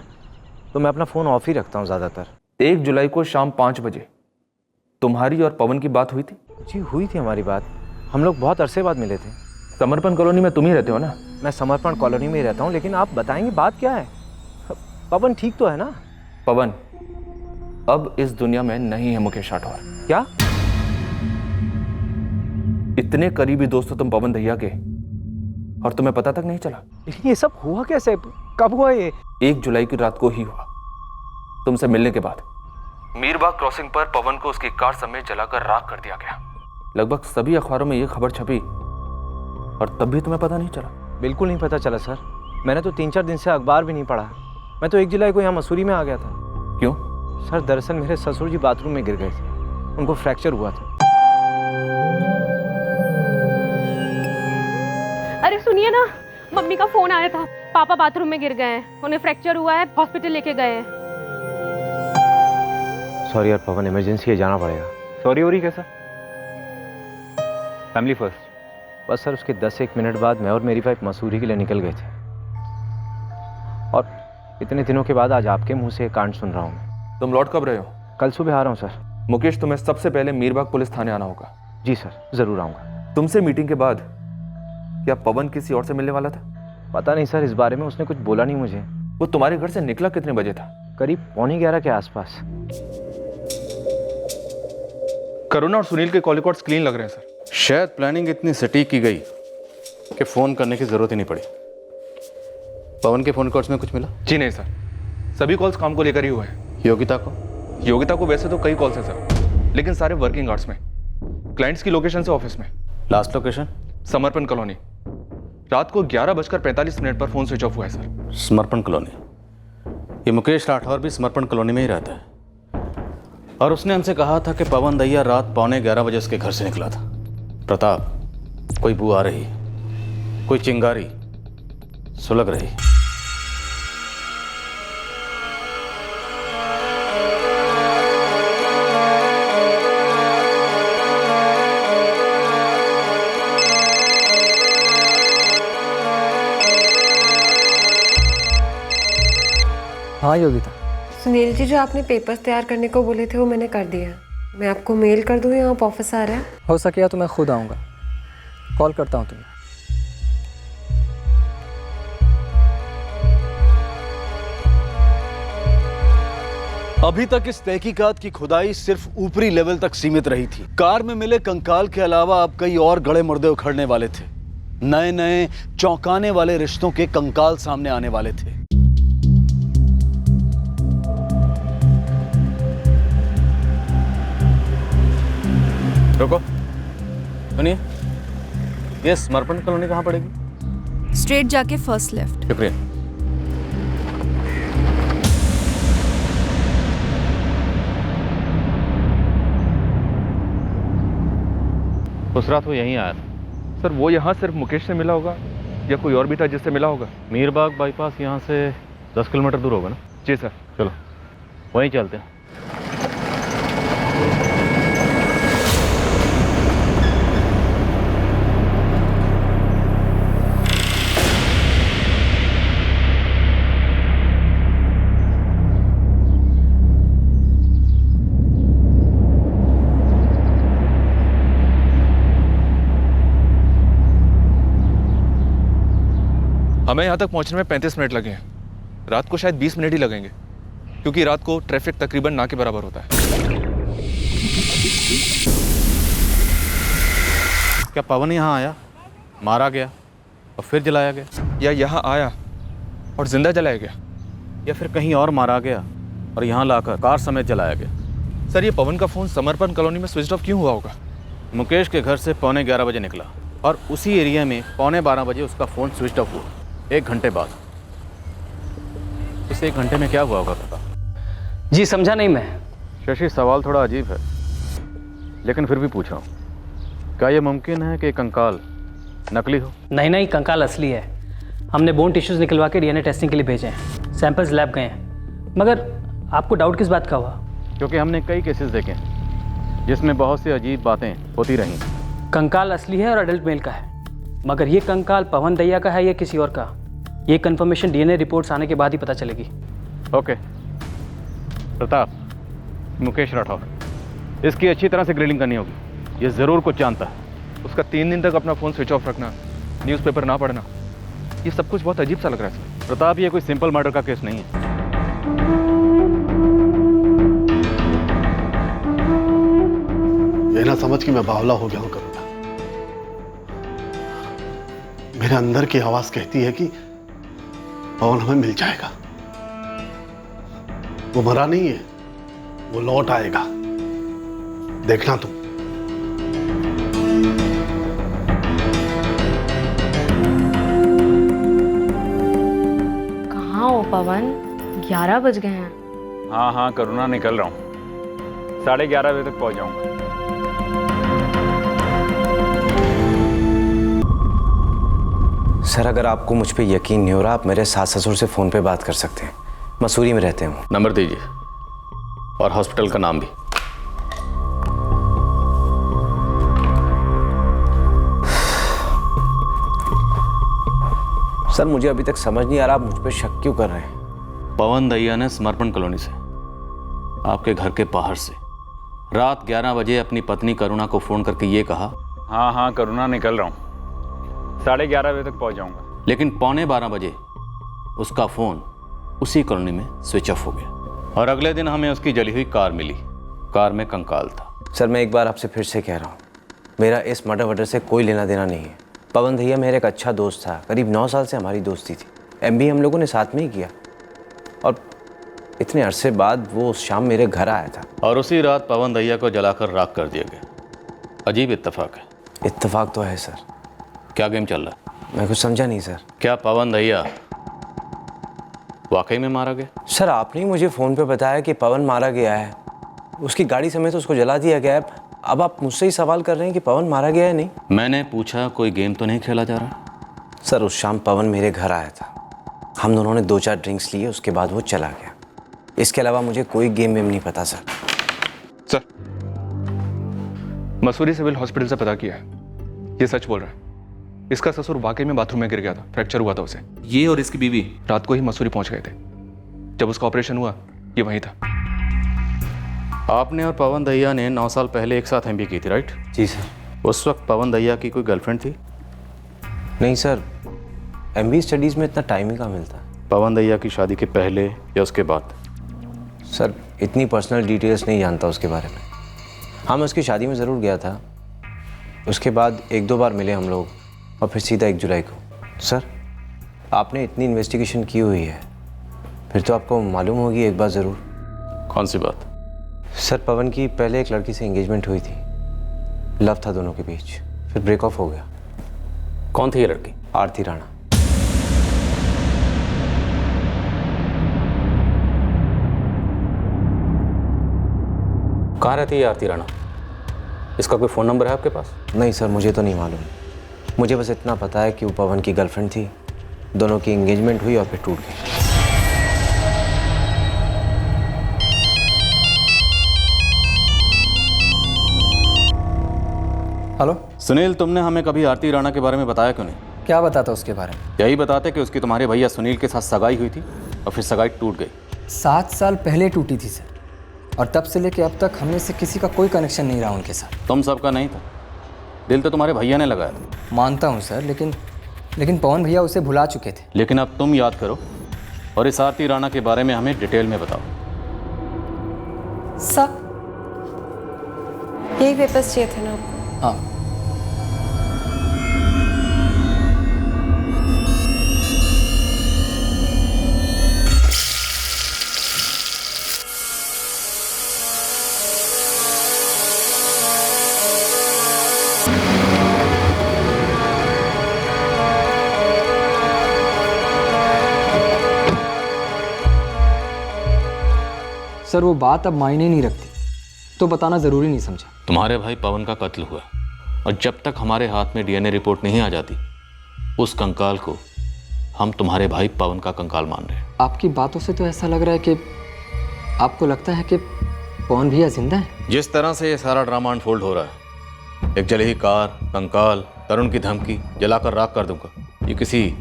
तो मैं अपना फ़ोन ऑफ ही रखता हूँ ज़्यादातर। 1 जुलाई को शाम 5 बजे तुम्हारी और पवन की बात हुई थी? जी हुई थी हमारी बात। हम लोग बहुत अरसे बाद मिले थे। समर्पण कॉलोनी में तुम ही रहते हो ना? मैं समर्पण कॉलोनी में ही रहता हूँ, लेकिन आप बताएंगे बात क्या है? पवन ठीक तो है ना? पवन अब इस दुनिया में नहीं है मुकेश राठौर। क्या? इतने करीबी दोस्त हो तुम पवन दहिया के और तुम्हें पता तक नहीं चला? लेकिन ये सब हुआ कैसे? कब हुआ ये? 1 जुलाई की रात को ही हुआ, तुमसे मिलने के बाद। मीरबाग क्रॉसिंग पर पवन को उसकी कार समेत जलाकर राख कर दिया गया। लगभग सभी अखबारों में यह खबर छपी और तब भी तुम्हें पता नहीं चला? बिल्कुल नहीं पता चला सर। मैंने तो 3-4 दिन से अखबार भी नहीं पढ़ा। मैं तो 1 जुलाई को यहाँ मसूरी में आ गया था। क्यों? सर दरअसल मेरे ससुर जी बाथरूम में गिर गए थे, उनको फ्रैक्चर हुआ था। अरे सुनिए ना, मम्मी का फोन आया था, पापा बाथरूम में गिर गए हैं, उन्हें फ्रैक्चर हुआ है, हॉस्पिटल लेके गए हैं। सॉरी यार पवन, इमरजेंसी है, जाना पड़ेगा। सॉरी हो रही कैसा? Family first. बस सर उसके 10-1 मिनट बाद मैं और मेरी वाइफ मसूरी के लिए निकल गए थे और इतने दिनों के बाद आज आपके मुंह से कांड सुन रहा हूँ मैं। तुम लौट कब रहे हो? कल सुबह आ रहा हूँ सर। मुकेश, तुम्हें सबसे पहले मीरबाग पुलिस थाने आना होगा। जी सर, ज़रूर आऊँगा। तुमसे मीटिंग के बाद क्या पवन किसी और से मिलने वाला था? पता नहीं सर, इस बारे में उसने कुछ बोला नहीं मुझे। वो तुम्हारे घर से निकला कितने बजे था? करीब 11:15 के आसपास। करुणा और सुनील के कॉल रिकॉर्ड्स क्लीन लग रहे हैं सर। शायद प्लानिंग इतनी सटीक की गई कि फ़ोन करने की ज़रूरत ही नहीं पड़ी। पवन के फ़ोन कॉल्स में कुछ मिला? जी नहीं सर, सभी कॉल्स काम को लेकर ही हुए हैं। योगिता को वैसे तो कई कॉल्स हैं सर, लेकिन सारे वर्किंग आवर्स में, क्लाइंट्स की लोकेशन से ऑफिस में। Last location? समर्पण कॉलोनी। रात को 11:45 पर फोन स्विच ऑफ हुआ है सर। समर्पण कॉलोनी? ये मुकेश राठौर भी समर्पण कॉलोनी में ही रहता है, और उसने हमसे कहा था कि पवन दैया रात 11:15 बजे उसके घर से निकला था। प्रताप, कोई बू आ रही, कोई चिंगारी सुलग रही। हाँ योगिता। सुनील जी, जो आपने पेपर्स तैयार करने को बोले थे वो मैंने कर दिया। मैं आपको मेल कर दूँ या आप ऑफिस आ रहे हैं? हो सके तो मैं खुद आऊँगा, कॉल करता हूँ तुम्हें। अभी तक इस तहकीकात की खुदाई सिर्फ ऊपरी लेवल तक सीमित रही थी। कार में मिले कंकाल के अलावा अब कई और गड़े मुर्दे उखड़ने वाले थे। नए नए चौंकाने वाले रिश्तों के कंकाल सामने आने वाले थे। रुको, सुनिए, ये समर्पण कॉलोनी कहाँ पड़ेगी? स्ट्रेट जाके फर्स्ट लेफ्ट। शुक्रिया। उस रात वो यहीं आया था सर। वो यहाँ सिर्फ मुकेश से मिला होगा या कोई और भी था जिससे मिला होगा? मीरबाग बाईपास यहाँ से 10 किलोमीटर दूर होगा ना? जी सर। चलो वहीं चलते हैं। हमें यहाँ तक पहुँचने में 35 मिनट लगे हैं। रात को शायद 20 मिनट ही लगेंगे, क्योंकि रात को ट्रैफिक तकरीबन ना के बराबर होता है। क्या पवन यहाँ आया, मारा गया और फिर जलाया गया, या यहाँ आया और जिंदा जलाया गया, या फिर कहीं और मारा गया और यहाँ लाकर कार समेत जलाया गया? सर, ये पवन का फ़ोन समर्पण कॉलोनी में स्विच ऑफ क्यों हुआ होगा? मुकेश के घर से 11:15 बजे निकला और उसी एरिया में 11:15 बजे उसका फ़ोन स्विच ऑफ हुआ। 1 घंटे बाद। इस 1 घंटे में क्या हुआ होगा पता? जी समझा नहीं मैं। शशि, सवाल थोड़ा अजीब है, लेकिन फिर भी पूछ रहा हूँ। क्या यह मुमकिन है कि कंकाल नकली हो? नहीं नहीं, कंकाल असली है। हमने बोन टिश्यूज निकलवा के डीएनए टेस्टिंग के लिए भेजे हैं। सैंपल्स लैब गए हैं। मगर आपको डाउट किस बात का हुआ? क्योंकि हमने कई केसेस देखे हैं जिसमें बहुत सी अजीब बातें होती रहीं। कंकाल असली है और अडल्ट मेल का है, मगर ये कंकाल पवन दैया का है या किसी और का, ये कंफर्मेशन डीएनए रिपोर्ट्स आने के बाद ही पता चलेगी। ओके प्रताप, मुकेश राठौर, इसकी अच्छी तरह से ग्रिलिंग करनी होगी। ये ज़रूर कुछ जानता है। उसका 3 दिन तक अपना फ़ोन स्विच ऑफ रखना, न्यूज़पेपर ना पढ़ना, ये सब कुछ बहुत अजीब सा लग रहा है सर। प्रताप, ये कोई सिंपल मर्डर का केस नहीं है। ये ना समझ कि मैं बावला हो गया हूं करुणा। मेरे अंदर की आवाज कहती है कि पवन हमें मिल जाएगा। वो मरा नहीं है, वो लौट आएगा, देखना तुम। कहाँ हो पवन? 11 बज गए हैं। हाँ हाँ करुणा, निकल रहा हूँ। 11:30 बजे तक पहुँच जाऊँगा। सर, अगर आपको मुझ पे यकीन नहीं हो रहा, आप मेरे सास ससुर से फ़ोन पे बात कर सकते हैं। मसूरी में रहते हैं। नंबर दीजिए और हॉस्पिटल का नाम भी। सर, मुझे अभी तक समझ नहीं आ रहा आप मुझ पे शक क्यों कर रहे हैं। पवन दहिया ने समर्पण कॉलोनी से, आपके घर के बाहर से, रात 11 बजे अपनी पत्नी करुणा को फोन करके ये कहा, हाँ हाँ करुणा निकल रहा हूँ, 11:30 बजे तक पहुँच जाऊँगा। लेकिन 11:15 बजे उसका फोन उसी कॉलोनी में स्विच ऑफ हो गया और अगले दिन हमें उसकी जली हुई कार मिली। कार में कंकाल था। सर मैं एक बार आपसे फिर से कह रहा हूँ, मेरा इस मर्डर वर्डर से कोई लेना देना नहीं है। पवन दहिया मेरा एक अच्छा दोस्त था, करीब 9 साल से हमारी दोस्ती थी। MBA हम लोगों ने साथ में ही किया और इतने अरसे बाद वो उस शाम मेरे घर आया था। और उसी रात पवन दहिया को जलाकर राख कर दिया गया। अजीब इत्तेफाक है। इत्तेफाक तो है सर। क्या गेम चल रहा है? मैं कुछ समझा नहीं सर। क्या पवन दहिया वाकई में मारा गया? सर आपने ही मुझे फ़ोन पे बताया कि पवन मारा गया है, उसकी गाड़ी समेत उसको जला दिया गया है। अब आप मुझसे ही सवाल कर रहे हैं कि पवन मारा गया है? नहीं, मैंने पूछा कोई गेम तो नहीं खेला जा रहा? सर उस शाम पवन मेरे घर आया था, हम दोनों ने 2-4 ड्रिंक्स लिए, उसके बाद वो चला गया। इसके अलावा मुझे कोई गेम वेम नहीं पता sir. Sir Mussoorie civil hospital से पता किया है, ये सच बोल रहा है। इसका ससुर वाकई में बाथरूम में गिर गया था, फ्रैक्चर हुआ था उसे। ये और इसकी बीवी रात को ही मसूरी पहुंच गए थे। जब उसका ऑपरेशन हुआ ये वहीं था। आपने और पवन दहिया ने 9 साल पहले एक साथ MBA की थी, राइट? जी सर। उस वक्त पवन दहिया की कोई गर्लफ्रेंड थी? नहीं सर, MBA स्टडीज़ में इतना टाइम ही कहाँ मिलता। पवन दहिया की शादी के पहले या उसके बाद? सर इतनी पर्सनल डिटेल्स नहीं जानता उसके बारे में। हाँ मैं उसकी शादी में ज़रूर गया था, उसके बाद 1-2 बार मिले हम लोग और फिर सीधा 1 जुलाई को। सर आपने इतनी इन्वेस्टिगेशन की हुई है, फिर तो आपको मालूम होगी एक बात ज़रूर। कौन सी बात? सर पवन की पहले एक लड़की से एंगेजमेंट हुई थी, लव था दोनों के बीच, फिर ब्रेक ऑफ हो गया। कौन थी ये लड़की? आरती राणा। कहाँ रहती है आरती राणा? इसका कोई फ़ोन नंबर है आपके पास? नहीं सर मुझे तो नहीं मालूम, मुझे बस इतना पता है कि वो पवन की गर्लफ्रेंड थी, दोनों की एंगेजमेंट हुई और फिर टूट गई। हेलो सुनील, तुमने हमें कभी आरती राणा के बारे में बताया क्यों नहीं? क्या बताता उसके बारे में? यही बताते कि उसकी तुम्हारे भैया सुनील के साथ सगाई हुई थी और फिर सगाई टूट गई। 7 साल पहले टूटी थी सर, और तब से लेके अब तक हमें से किसी का कोई कनेक्शन नहीं रहा उनके साथ। तुम सबका नहीं था, दिल तो तुम्हारे भैया ने लगाया था। मानता हूँ सर, लेकिन पवन भैया उसे भुला चुके थे। लेकिन अब तुम याद करो और इस आरती राणा के बारे में हमें डिटेल में बताओ। सब यही पेपर्स चाहिए थे ना आपको? हाँ। सर वो बात अब मायने नहीं रखती, तो बताना ज़रूरी नहीं समझा। तुम्हारे भाई पवन का कत्ल हुआ और जब तक हमारे हाथ में DNA रिपोर्ट नहीं आ जाती, उस कंकाल को हम तुम्हारे भाई पवन का कंकाल मान रहे हैं। आपकी बातों से तो ऐसा लग रहा है कि आपको लगता है कि पवन भैया जिंदा है। जिस तरह से ये सारा ड्रामा अनफोल्ड हो रहा है, एक जली हुई कार, कंकाल, तरुण की धमकी, जलाकर राख कर दूंगा, ये किसी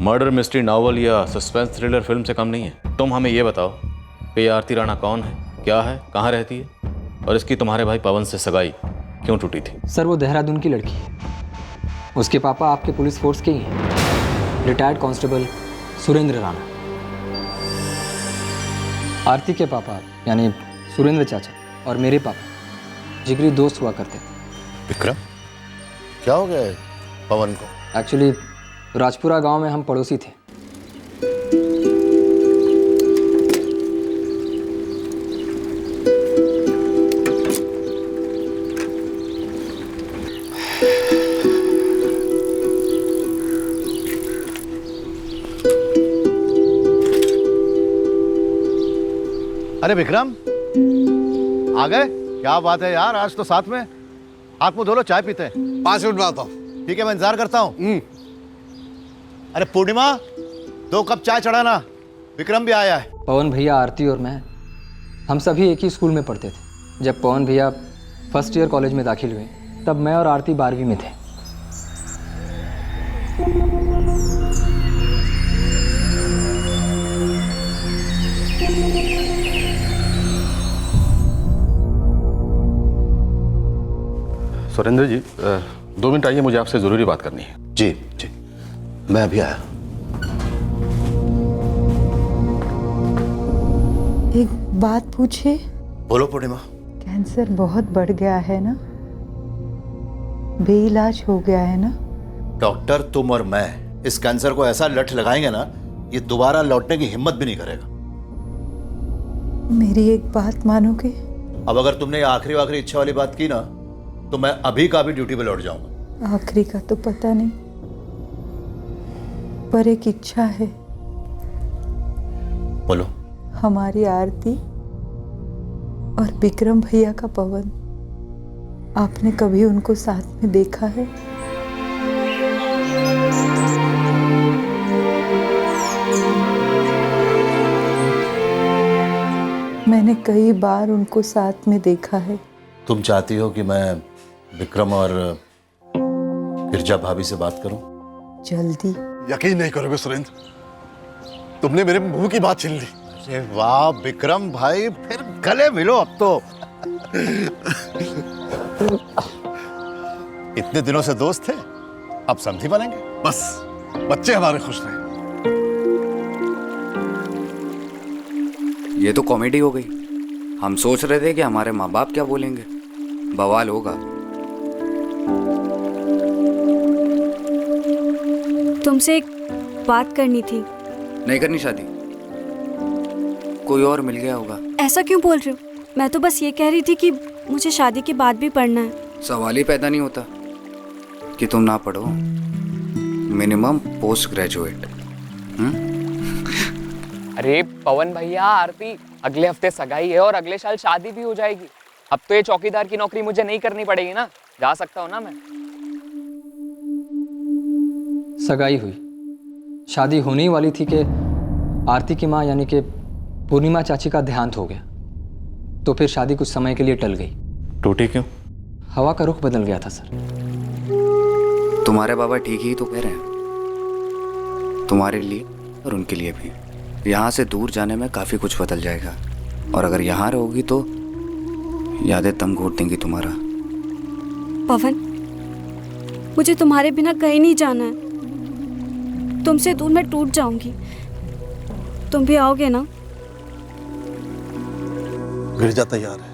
मर्डर मिस्ट्री नॉवल या सस्पेंस थ्रिलर फिल्म से कम नहीं है। तुम हमें ये बताओ कि ये आरती राणा कौन है, क्या है, कहाँ रहती है और इसकी तुम्हारे भाई पवन से सगाई क्यों टूटी थी? सर वो देहरादून की लड़की है, उसके पापा आपके पुलिस फोर्स के ही हैं, रिटायर्ड कांस्टेबल सुरेंद्र राणा। आरती के पापा यानी सुरेंद्र चाचा और मेरे पापा जिगरी दोस्त हुआ करते थे। विक्रम, क्या हो गया है पवन को? एक्चुअली राजपुरा गांव में हम पड़ोसी थे। अरे विक्रम, आ गए? क्या बात है यार, आज तो साथ में। हाथ मुंह धो लो, चाय पीते हैं। 5 मिनट में आता हूँ। ठीक है, मैं इंतजार करता हूँ। अरे पूर्णिमा, 2 कप चाय चढ़ाना, विक्रम भी आया है। पवन भैया, आरती और मैं, हम सभी एक ही स्कूल में पढ़ते थे। जब पवन भैया फर्स्ट ईयर कॉलेज में दाखिल हुए, तब मैं और आरती 12वीं में थे। सुरेंद्र जी 2 मिनट आइए, मुझे आपसे ज़रूरी बात करनी है। जी जी, मैं अभी आया। एक बात पूछे? बोलो पूर्णिमा। कैंसर बहुत बढ़ गया है ना, बेइलाज हो गया है ना। डॉक्टर, तुम और मैं इस कैंसर को ऐसा लठ लगाएंगे ना, ये दोबारा लौटने की हिम्मत भी नहीं करेगा। मेरी एक बात मानोगे? अब अगर तुमने ये आखिरी इच्छा वाली बात की ना, तो मैं अभी का भी ड्यूटी पे लौट जाऊंगा। आखिरी का तो पता नहीं, पर एक इच्छा है। बोलो। हमारी आरती और विक्रम भैया का पवन, आपने कभी उनको साथ में देखा है? मैंने कई बार उनको साथ में देखा है। तुम चाहती हो कि मैं विक्रम और गिरजा भाभी से बात करूं? जल्दी। यकीन नहीं करोगे सुरेंद्र, तुमने मेरे मुंह की बात छीन ली। अरे वाह विक्रम भाई, फिर गले मिलो अब तो। इतने दिनों से दोस्त थे, अब समधी बनेंगे। बस बच्चे हमारे खुश रहे। ये तो कॉमेडी हो गई। हम सोच रहे थे कि हमारे माँ बाप क्या बोलेंगे, बवाल होगा। तुमसे एक बात करनी थी। नहीं करनी शादी, कोई और मिल गया होगा। ऐसा क्यों बोल रहे हो? मैं तो बस ये कह रही थी कि मुझे शादी के बाद भी पढ़ना है। सवाल ही पैदा नहीं होता कि तुम ना पढ़ो। Minimum post graduate. अरे पवन भैया, आरती, अगले हफ्ते सगाई है और अगले साल शादी भी हो जाएगी। अब तो ये चौकीदार की नौकरी मुझे नहीं करनी पड़ेगी ना, जा सकता हूँ ना मैं। सगाई हुई, शादी होने ही वाली थी कि आरती की माँ यानी कि पूर्णिमा चाची का देहांत हो गया, तो फिर शादी कुछ समय के लिए टल गई। टूटी क्यों? हवा का रुख बदल गया था सर। तुम्हारे बाबा ठीक ही तो कह रहे हैं, तुम्हारे लिए और उनके लिए भी। यहाँ से दूर जाने में काफ़ी कुछ बदल जाएगा, और अगर यहाँ रहोगी तो यादें दम घोट देंगी तुम्हारा। पवन, मुझे तुम्हारे बिना कहीं नहीं जाना है। तुमसे दूर मैं टूट जाऊंगी। तुम भी आओगे ना? गिरजा तैयार है,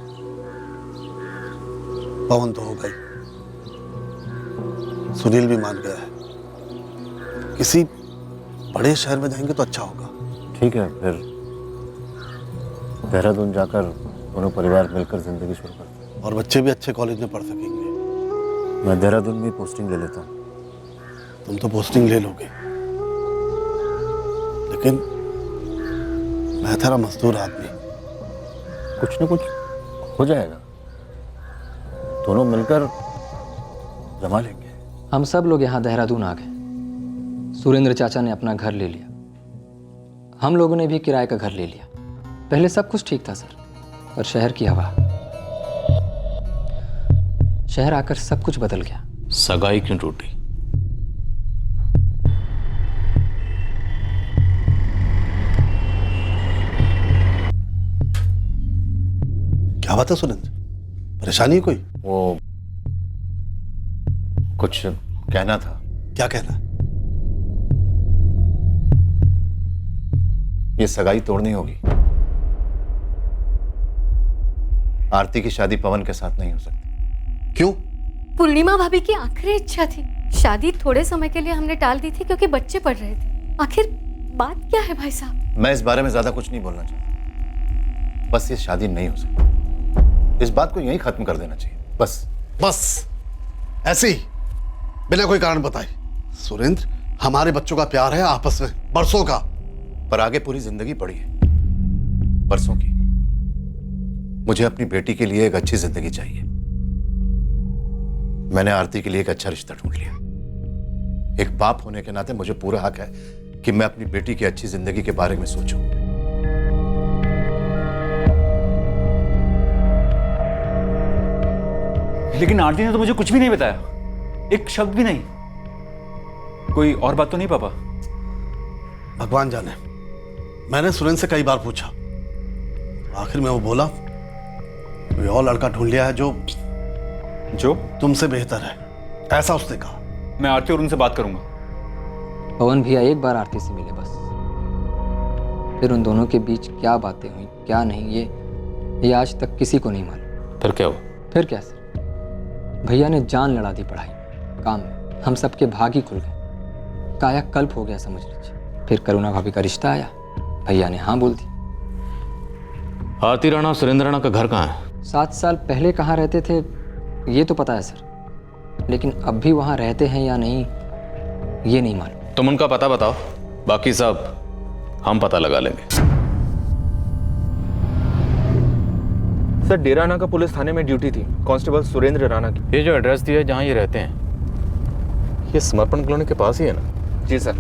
पवन तो होगा ही, सुनील भी मान गया है। किसी बड़े शहर में जाएंगे तो अच्छा होगा। ठीक है, फिर देहरादून जाकर दोनों परिवार मिलकर जिंदगी शुरू करते हैं। और बच्चे भी अच्छे कॉलेज में पढ़ सकेंगे। मैं देहरादून में पोस्टिंग ले लेता हूँ। तुम तो पोस्टिंग ले लोगे, लेकिन मैं तेरा मजदूर आदमी। कुछ न कुछ हो जाएगा, दोनों मिलकर जमा लेंगे। हम सब लोग यहाँ देहरादून आ गए। सुरेंद्र चाचा ने अपना घर ले लिया, हम लोगों ने भी किराए का घर ले लिया। पहले सब कुछ ठीक था सर, पर शहर की हवा, शहर आकर सब कुछ बदल गया। सगाई क्यों टूटी? क्या बात है सुरेंद्र, परेशानी है कोई? वो कुछ कहना था। क्या कहना? ये सगाई तोड़नी होगी। आरती की शादी पवन के साथ नहीं हो सकती। क्यों? पूर्णिमा भाभी की आखिरी इच्छा थी। शादी थोड़े समय के लिए हमने टाल दी थी क्योंकि बच्चे पढ़ रहे थे। आखिर बात क्या है भाई साहब? मैं इस बारे में ज्यादा कुछ नहीं बोलना चाहता, बस ये शादी नहीं हो सकती। इस बात को यहीं खत्म कर देना चाहिए, बस ऐसे ही बिना कोई कारण बताए। सुरेंद्र, हमारे बच्चों का प्यार है आपस में बरसों का, पर आगे पूरी जिंदगी पड़ी है बरसों की। मुझे अपनी बेटी के लिए एक अच्छी जिंदगी चाहिए। मैंने आरती के लिए एक अच्छा रिश्ता ढूंढ लिया। एक बाप होने के नाते मुझे पूरा हक है कि मैं अपनी बेटी की अच्छी जिंदगी के बारे में सोचूं। लेकिन आरती ने तो मुझे कुछ भी नहीं बताया, एक शब्द भी नहीं। कोई और बात तो नहीं पापा? भगवान जाने, मैंने सुरेंद्र से कई बार पूछा, आखिर में वो बोला कोई और लड़का ढूंढ लिया है जो जो तुमसे बेहतर है, ऐसा उसने कहा। मैं आरती और उनसे बात करूंगा। पवन भैया एक बार आरती से मिले बस, फिर उन दोनों के बीच क्या बातें हुई क्या नहीं ये आज तक किसी को नहीं मालूम। फिर क्या हुआ? फिर क्या सर, भैया ने जान लड़ा दी पढ़ाई काम में, हम सबके भाग ही खुल गए, कायाकल्प हो गया समझ लीजिए। फिर करुणा भाभी का रिश्ता आया, भैया ने हाँ बोल दी। आरती राणा और सुरेंद्र राणा का घर कहाँ है? 7 साल पहले कहाँ रहते थे ये तो पता है सर, लेकिन अब भी वहाँ रहते हैं या नहीं ये नहीं मालूम। तुम उनका पता बताओ, बाकी सब हम पता लगा लेंगे। सर डेरा राणा का पुलिस थाने में ड्यूटी थी, कांस्टेबल सुरेंद्र राणा की। ये जो एड्रेस दिया है जहाँ ये रहते हैं, ये समर्पण कॉलोनी के पास ही है ना? जी सर।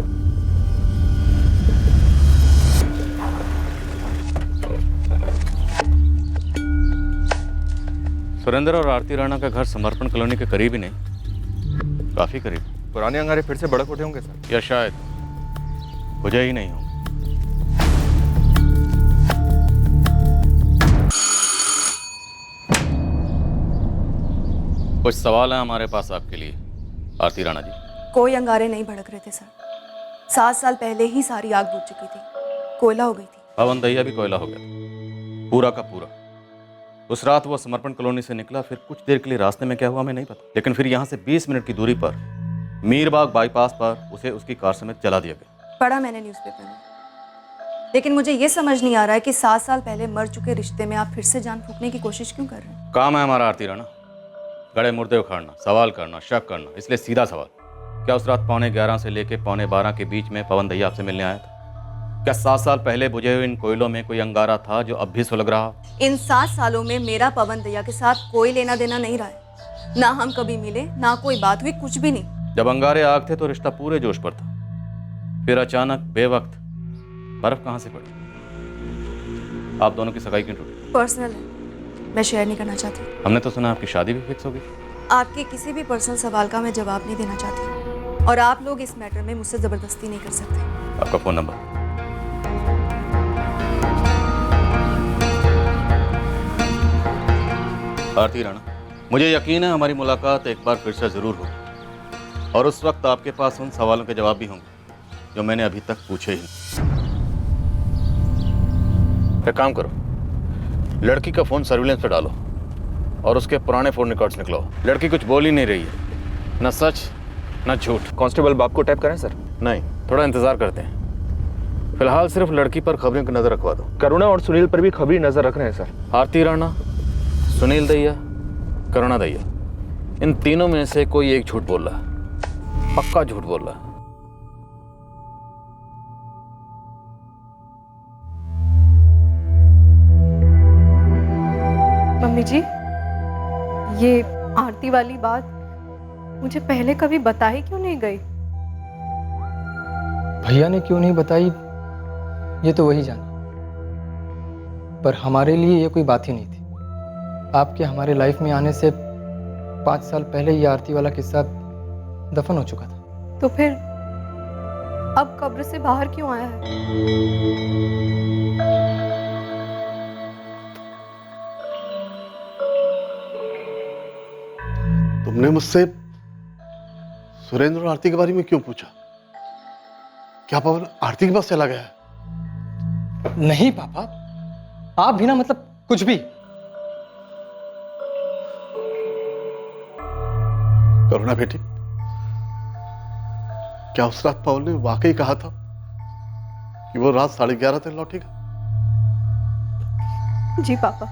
सुरेंद्र और आरती राणा का घर समर्पण कॉलोनी के करीब ही नहीं, काफी करीब। पुराने अंगारे फिर से भड़क उठे होंगे सर, या शायद वजह ही नहीं हो। कुछ सवाल है हमारे पास आपके लिए आरती राणा जी। कोई अंगारे नहीं भड़क रहे थे सर, 7 साल पहले ही सारी आग बुझ चुकी थी, कोयला हो गई थी। पवन दैया भी कोयला हो गया था, पूरा का पूरा। उस रात वो समर्पण कॉलोनी से निकला, फिर कुछ देर के लिए रास्ते में क्या हुआ हमें नहीं पता, लेकिन फिर यहाँ से 20 मिनट की दूरी पर मीरबाग बाईपास पर उसे उसकी कार समेत जला दिया गया। पढ़ा मैंने न्यूज़पेपर में, लेकिन मुझे ये समझ नहीं आ रहा है कि 7 साल पहले मर चुके रिश्ते में आप फिर से जान फूंकने की कोशिश क्यों कर रहे हैं? काम है हमारा आरती राणा, गड़े मुर्दे उखाड़ना, सवाल करना, शक करना। इसलिए सीधा सवाल, क्या उस रात 11:15 से लेकर 11:15 के बीच में पवन दैया आपसे मिलने आया था? क्या 7 साल पहले बुझे हुए इन कोयलों में कोई अंगारा था जो अब भी सुलग रहा? इन 7 सालों में मेरा पवन दैया के साथ कोई लेना देना नहीं रहा है, ना हम कभी मिले, ना कोई बात हुई, कुछ भी नहीं। जब अंगारे आग थे तो रिश्ता पूरे जोश पर था, फिर अचानक बेवक्त बर्फ कहां से पड़ी? आप दोनों की सगाई क्यों टूटी? पर्सनल है, मैं शेयर नहीं करना चाहती। हमने तो सुना आपकी शादी भी फिक्स हो गई। आपके किसी भी पर्सनल सवाल का मैं जवाब नहीं देना चाहती, और आप लोग इस मैटर में मुझसे जबरदस्ती नहीं कर सकते। आपका फोन नंबर? आरती राणा, मुझे यकीन है हमारी मुलाकात एक बार फिर से जरूर होगी, और उस वक्त आपके पास उन सवालों के जवाब भी होंगे जो मैंने अभी तक पूछे ही। एक काम करो, लड़की का फोन सर्विलेंस पे डालो और उसके पुराने फोन रिकॉर्ड्स निकलो। लड़की कुछ बोल ही नहीं रही है, न सच न झूठ। कांस्टेबल बाप को टैप करें सर? नहीं, थोड़ा इंतजार करते हैं। फिलहाल सिर्फ लड़की पर खबरों की नजर रखवा दो। करुणा और सुनील पर भी खबरी नजर रख रहे हैं सर। आरती राणा, सुनील दैया, करुणा दैया, इन तीनों में से कोई एक झूठ बोल रहा है, पक्का झूठ बोल रहा है। मम्मी जी, ये आरती वाली बात मुझे पहले कभी बताई क्यों नहीं गई? भैया ने क्यों नहीं बताई ये तो वही जाने, पर हमारे लिए ये कोई बात ही नहीं थी। आपके हमारे लाइफ में आने से 5 साल पहले ये आरती वाला किस्सा दफन हो चुका था। तो फिर अब कब्र से बाहर क्यों आया है? तुमने मुझसे सुरेंद्र और आरती के बारे में क्यों पूछा? क्या पवन आरती के पास चला गया है? नहीं पापा, आप भी ना मतलब कुछ भी। करुणा बेटी, क्या उस रात पवन ने वाकई कहा था कि वो रात 11:30 तक लौटेगा? जी पापा।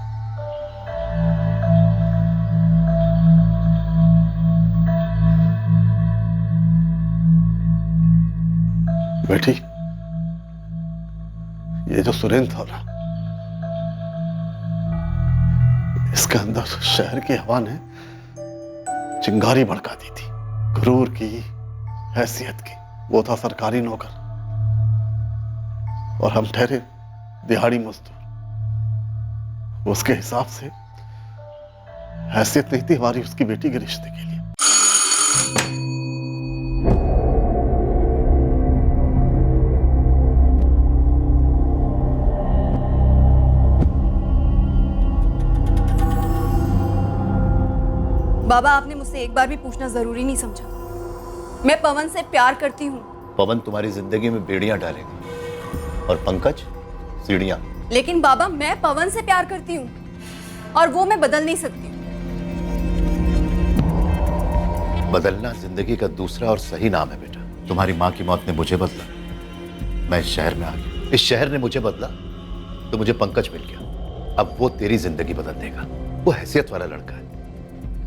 बेटी, ये जो सुरेंद्र था ना, इसके अंदर शहर की हवा ने चिंगारी भड़का दी थी, गुरूर की, हैसियत की। वो था सरकारी नौकर और हम ठहरे दिहाड़ी मजदूर। उसके हिसाब से हैसियत नहीं थी हमारी उसकी बेटी के रिश्ते के लिए। बाबा, आपने मुझसे एक बार भी पूछना जरूरी नहीं समझा। मैं पवन से प्यार करती हूँ। पवन तुम्हारी जिंदगी में बेड़ियां डालेगा और पंकज सीढ़ियां। लेकिन बाबा, मैं पवन से प्यार करती हूँ और वो मैं बदल नहीं सकती। बदलना जिंदगी का दूसरा और सही नाम है बेटा। तुम्हारी माँ की मौत ने मुझे बदला, मैं इस शहर में आ गया, इस शहर ने मुझे बदला तो मुझे पंकज मिल गया। अब वो तेरी जिंदगी बदल देगा। वो हैसियत वाला लड़का है,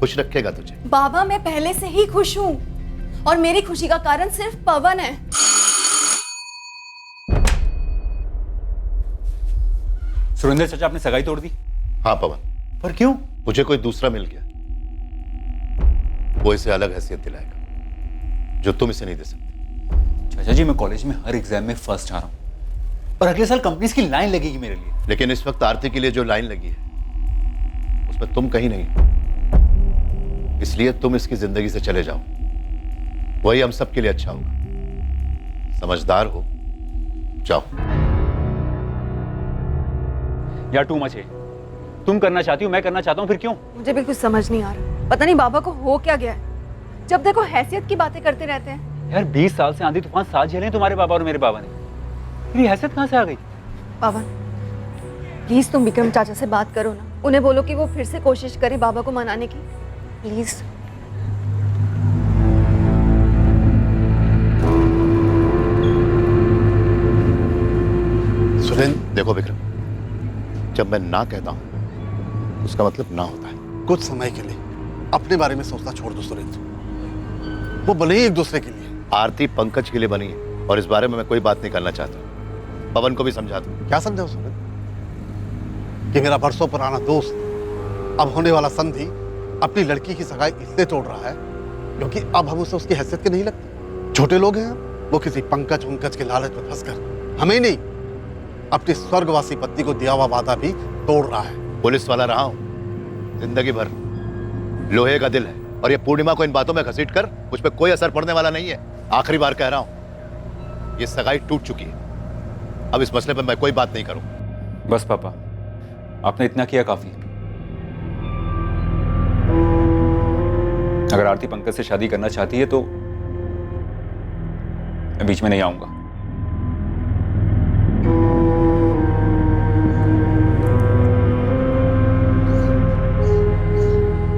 खुश रखेगा तुझे। बाबा, मैं पहले से ही खुश हूँ और मेरी खुशी का कारण सिर्फ पवन है। सुरेंद्र चाचा, आपने सगाई तोड़ दी? हाँ पवन। पर क्यों? मुझे कोई दूसरा मिल गया, वो इसे अलग हैसियत दिलाएगा जो तुम इसे नहीं दे सकते। चाचा जी, मैं कॉलेज में हर एग्जाम में फर्स्ट आ रहा हूँ और अगले साल कंपनीज की लाइन लगेगी मेरे लिए। लेकिन इस वक्त आरती के लिए जो लाइन लगी है उसमें तुम कहीं नहीं, इसलिए तुम इसकी जिंदगी से चले जाओ, वही हम सब के लिए अच्छा होगा। समझदार हो, जाओ। यार टू मच है। तुम करना चाहती हो, मैं करना चाहता हूँ, फिर क्यों? मुझे बिल्कुल समझ नहीं आ रहा, पता नहीं बाबा को हो क्या गया है। जब देखो हैसियत की बातें करते रहते हैं। यार 20 साल से आंधी तूफान साथ झेले तुम्हारे बाबा और मेरे बाबा ने, फिर ये हैसियत कहाँ से आ गई? पवन, प्लीज तुम विक्रम चाचा से बात करो ना, उन्हें बोलो कि वो फिर से कोशिश करे बाबा को मनाने की, प्लीज। सुरेंद्र, देखो विक्रम, जब मैं ना कहता हूं उसका मतलब ना होता है। कुछ समय के लिए अपने बारे में सोचना छोड़ दो सुरेंद्र, वो बने ही एक दूसरे के लिए। आरती पंकज के लिए बनी है और इस बारे में मैं कोई बात नहीं करना चाहता। पवन को भी समझा दो। क्या समझाओ सुरेंद्र कि मेरा बरसों पुराना दोस्त अब होने वाला संधि अपनी लड़की की सगाई इसलिए तोड़ रहा है क्योंकि अब हम उसे उसकी हैसियत के नहीं लगते। छोटे लोग हैं, वो किसी पंकज उंकज के लालच में फंसकर हमें नहीं, अपनी स्वर्गवासी पत्नी को दिया हुआ वादा भी तोड़ रहा है। पुलिस वाला रहा हूं जिंदगी भर, लोहे का दिल है और ये पूर्णिमा को इन बातों में घसीट कर मुझ पे कोई असर पड़ने वाला नहीं है। आखिरी बार कह रहा हूं, ये सगाई टूट चुकी है, अब इस मसले पर मैं कोई बात नहीं करूं। बस पापा, आपने इतना किया काफी। अगर आरती पंकज से शादी करना चाहती है तो मैं बीच में नहीं आऊंगा।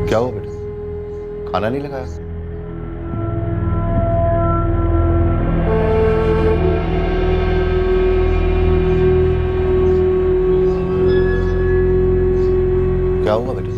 क्या हुआ बेटा, खाना नहीं लगाया? क्या हुआ बेटा?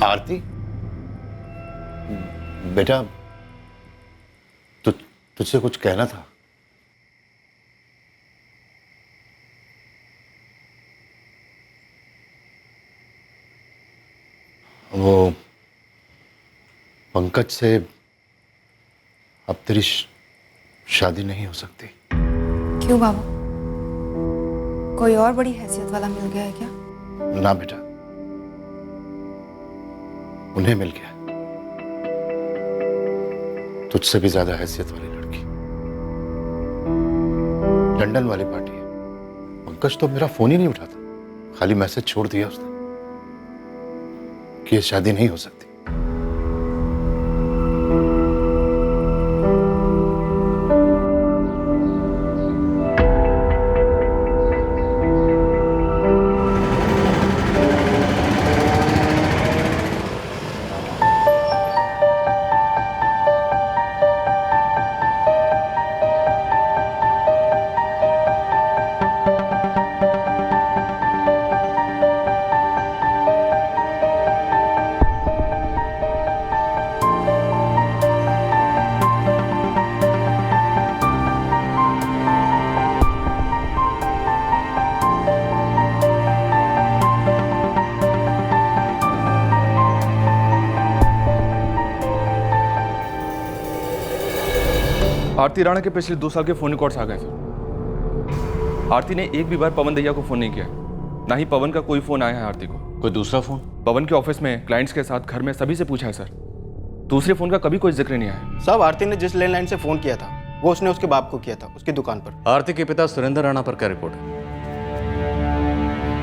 आरती, बेटा तुझसे कुछ कहना था। वो पंकज से अब तेरी शादी नहीं हो सकती। क्यों बाबा, कोई और बड़ी हैसियत वाला मिल गया है क्या? ना बेटा, उन्हें मिल गया, तुझसे भी ज्यादा हैसियत वाली लड़की। लंदन वाली पार्टी है। पंकज तो मेरा फोन ही नहीं उठाता, खाली मैसेज छोड़ दिया उसने कि ये शादी नहीं हो सकती। आरती राणा के पिछले 2 साल के फोन रिकॉर्ड्स आ गए थे। आरती ने एक भी बार पवन दैया को फ़ोन नहीं किया, ना ही पवन का कोई फ़ोन आया है आरती को। कोई दूसरा फ़ोन? पवन के ऑफिस में, क्लाइंट्स के साथ, घर में सभी से पूछा है सर, दूसरे फ़ोन का कभी कोई जिक्र नहीं आया। साहब आरती ने जिस लैंडलाइन से फ़ोन किया था वो उसने उसके बाप को किया था, उसकी दुकान पर। आरती के पिता सुरेंद्र राणा पर क्या रिपोर्ट है?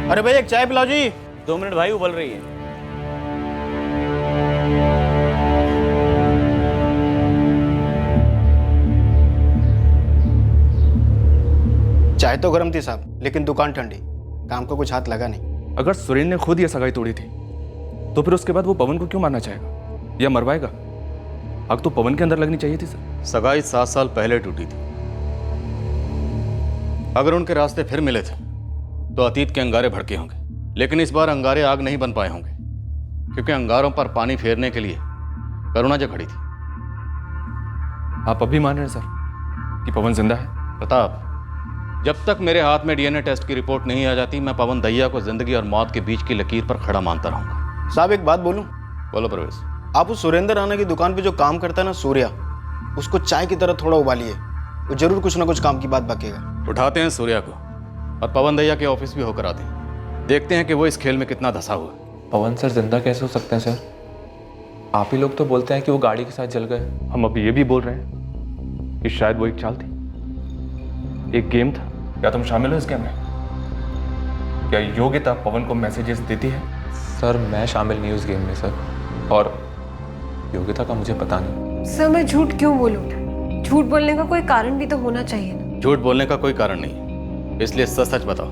अरे भाई एक चाय पिलाओ जी। 2 मिनट भाई, उबल रही है। चाय तो गर्म थी साहब, लेकिन दुकान ठंडी, काम को कुछ हाथ लगा नहीं। अगर सुरेंद्र ने खुद ये सगाई तोड़ी थी तो फिर उसके बाद वो पवन को क्यों मारना चाहेगा या मरवाएगा? आग तो पवन के अंदर लगनी चाहिए थी सर। सगाई 7 साल पहले टूटी थी। अगर उनके रास्ते फिर मिले थे तो अतीत के अंगारे भड़के होंगे, लेकिन इस बार अंगारे आग नहीं बन पाए होंगे, क्योंकि अंगारों पर पानी फेरने के लिए करुणा जग खड़ी थी। आप अभी मान रहे हैं सर कि पवन जिंदा है? प्रताप, जब तक मेरे हाथ में डीएनए टेस्ट की रिपोर्ट नहीं आ जाती, मैं पवन दैया को जिंदगी और मौत के बीच की लकीर पर खड़ा मानता रहूंगा। साहब एक बात बोलूं? बोलो प्रवेश। आप उस सुरेंद्र राणा की दुकान पे जो काम करता है ना सूर्या, उसको चाय की तरह थोड़ा उबालिए, वो जरूर कुछ ना कुछ काम की बात बकेगा। उठाते हैं सूर्या को और पवन दैया के ऑफिस भी होकर आते हैं, देखते हैं कि वो इस खेल में कितना धंसा हुआ। पवन सर जिंदा कैसे हो सकते हैं सर? आप ही लोग तो बोलते हैं कि वो गाड़ी के साथ जल गए। हम अभी ये भी बोल रहे हैं कि शायद वो एक चाल थी, एक गेम था। क्या तुम शामिल हो इस गेम में? क्या योग्यता पवन को मैसेजेस देती है? सर मैं शामिल नहीं उस गेम में सर, और योग्यता का मुझे पता नहीं। सर मैं झूठ क्यों बोलूं? झूठ बोलने का कोई कारण भी तो होना चाहिए ना। झूठ बोलने का कोई कारण नहीं, इसलिए सच सच बताओ,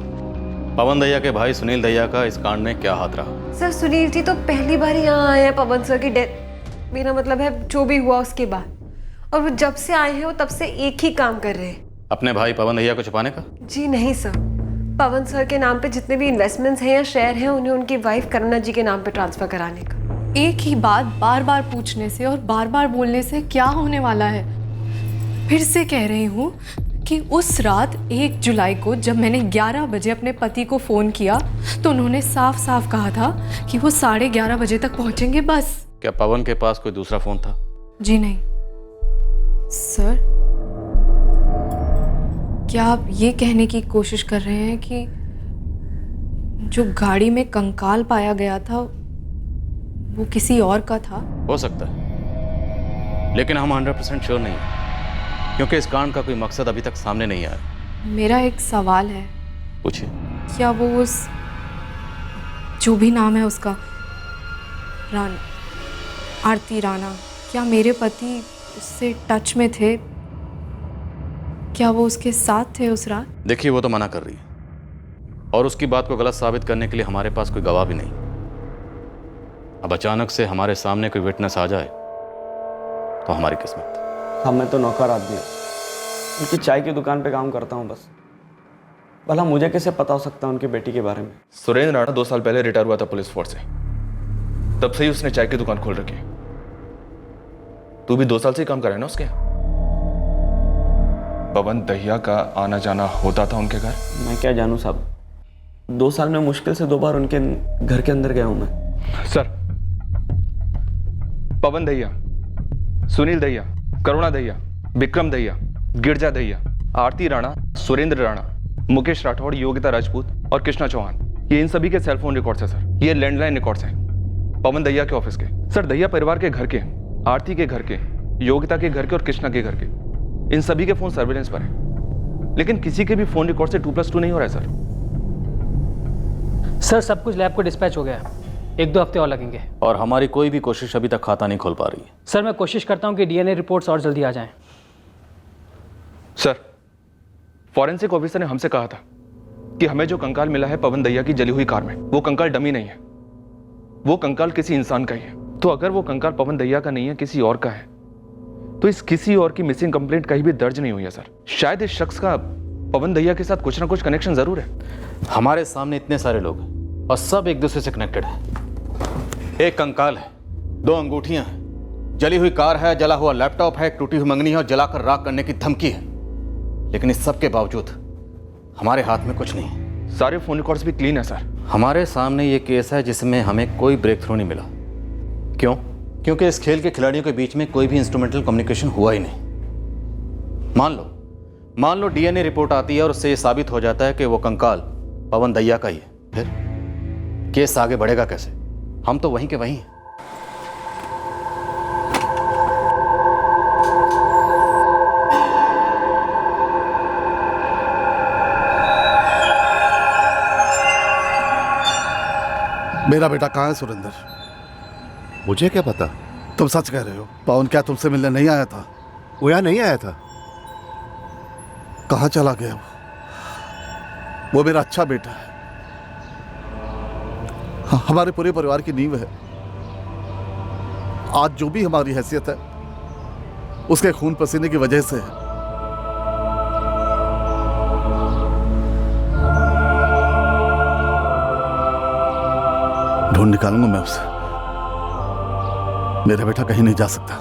पवन दैया के भाई सुनील दैया का इस कांड में क्या हाथ रहा? सर सुनील जी तो पहली बार यहाँ आए हैं पवन सर की डेथ, मेरा मतलब है जो भी हुआ उसके बाद, और वो जब से आए हैं वो तब से एक ही काम कर रहे हैं। अपने भाई पवन दैया को छुपाने का? जी नहीं सर, पवन सर के नाम पे जितने भी इन्वेस्टमेंट्स हैं या शेयर हैं उन्हें उनकी वाइफ करुणा जी के नाम पे ट्रांसफर कराने का। एक ही बात बार बार पूछने से और बार बार बोलने से क्या होने वाला है? फिर से कह रही हूँ कि उस रात 1 जुलाई को जब मैंने 11 बजे अपने पति को फ़ोन किया तो उन्होंने साफ साफ कहा था कि वो 11:30 बजे तक पहुँचेंगे बस। क्या पवन के पास कोई दूसरा फोन था? जी नहीं सर। क्या आप ये कहने की कोशिश कर रहे हैं कि जो गाड़ी में कंकाल पाया गया था वो किसी और का था? हो सकता है, लेकिन हम 100% श्योर नहीं है, क्योंकि इस कांड का कोई मकसद अभी तक सामने नहीं आया। मेरा एक सवाल है। पूछिए। क्या वो उस जो भी नाम है उसका आरती राणा, क्या मेरे पति उससे टच में थे? क्या वो उसके साथ थे उस रात? देखिए वो तो मना कर रही है, और उसकी बात को गलत साबित करने के लिए हमारे पास कोई गवाह भी नहीं। अब अचानक से हमारे सामने कोई विटनेस आ जाए तो हमारी किस्मत। हाँ मैं तो नौकर आदमी हूँ, उनकी चाय की दुकान पे काम करता हूँ बस। भला मुझे कैसे पता हो सकता है उनकी बेटी के बारे में? सुरेंद्र राणा 2 साल पहले रिटायर हुआ था पुलिस फोर्स से, तब से ही उसने चाय की दुकान खोल रखी है। तू भी 2 साल से ही काम कर रहा है ना उसके? पवन दैया का आना जाना होता था उनके घर? मैं क्या जानूँ साहब, 2 साल में मुश्किल से 2 बार उनके घर के अंदर गया हूँ मैं। सर, पवन दैया, सुनील दैया, करुणा दैया, विक्रम दैया, गिरजा दैया, आरती राणा, सुरेंद्र राणा, मुकेश राठौड़, योगिता राजपूत और कृष्णा चौहान, ये इन सभी के सेलफोन रिकॉर्ड्स हैं सर। ये लैंडलाइन रिकॉर्ड्स हैं पवन दैया के ऑफिस के। सर दैया परिवार के घर के, आरती के घर के, योगिता के घर के और कृष्णा के घर के, इन सभी के फोन सर्विलेंस पर हैं, लेकिन किसी के भी फोन रिकॉर्ड से 2+2 नहीं हो रहा है सर। सर सब कुछ लैब को डिस्पैच हो गया है, 1-2 हफ्ते और लगेंगे। और हमारी कोई भी कोशिश अभी तक खाता नहीं खोल पा रही है। सर मैं कोशिश करता हूँ कि डीएनए रिपोर्ट्स और जल्दी आ जाएं। सर फॉरेंसिक ऑफिसर ने हमसे कहा था कि हमें जो कंकाल मिला है पवन दैया की जली हुई कार में, वो कंकाल डमी नहीं है, वो कंकाल किसी इंसान का ही है। तो अगर वो कंकाल पवन दैया का नहीं है, किसी और का है, तो इस किसी और की मिसिंग कंप्लेंट कहीं भी दर्ज नहीं हुई है सर। शायद इस शख्स का पवन दैया के साथ कुछ ना कुछ कनेक्शन जरूर है। हमारे सामने इतने सारे लोग हैं और सब एक दूसरे से कनेक्टेड है। एक कंकाल है, 2 अंगूठियां हैं, जली हुई कार है, जला हुआ लैपटॉप है, एक टूटी हुई मंगनी है और जलाकर राख करने की धमकी है। लेकिन इस सब के बावजूद हमारे हाथ में कुछ नहीं है। सारे फोन रिकॉर्ड्स भी क्लीन है सर। हमारे सामने ये केस है जिसमें हमें कोई ब्रेक थ्रू नहीं मिला। क्यों? क्योंकि इस खेल के खिलाड़ियों के बीच में कोई भी इंस्ट्रूमेंटल कम्युनिकेशन हुआ ही नहीं। मान लो डीएनए रिपोर्ट आती है और उससे ये साबित हो जाता है कि वो कंकाल पवन दहिया का ही है, फिर केस आगे बढ़ेगा कैसे? हम तो वहीं के वहीं हैं। मेरा बेटा कहाँ है सुरेंद्र? मुझे क्या पता? तुम सच कह रहे हो? पवन क्या तुमसे मिलने नहीं आया था? वो यहाँ नहीं आया था। कहाँ चला गया वो मेरा अच्छा बेटा है, हमारे पूरे परिवार की नींव है। आज जो भी हमारी हैसियत है उसके खून पसीने की वजह से है। ढूंढ निकालूंगा मैं उसे। मेरा बेटा कहीं नहीं जा सकता,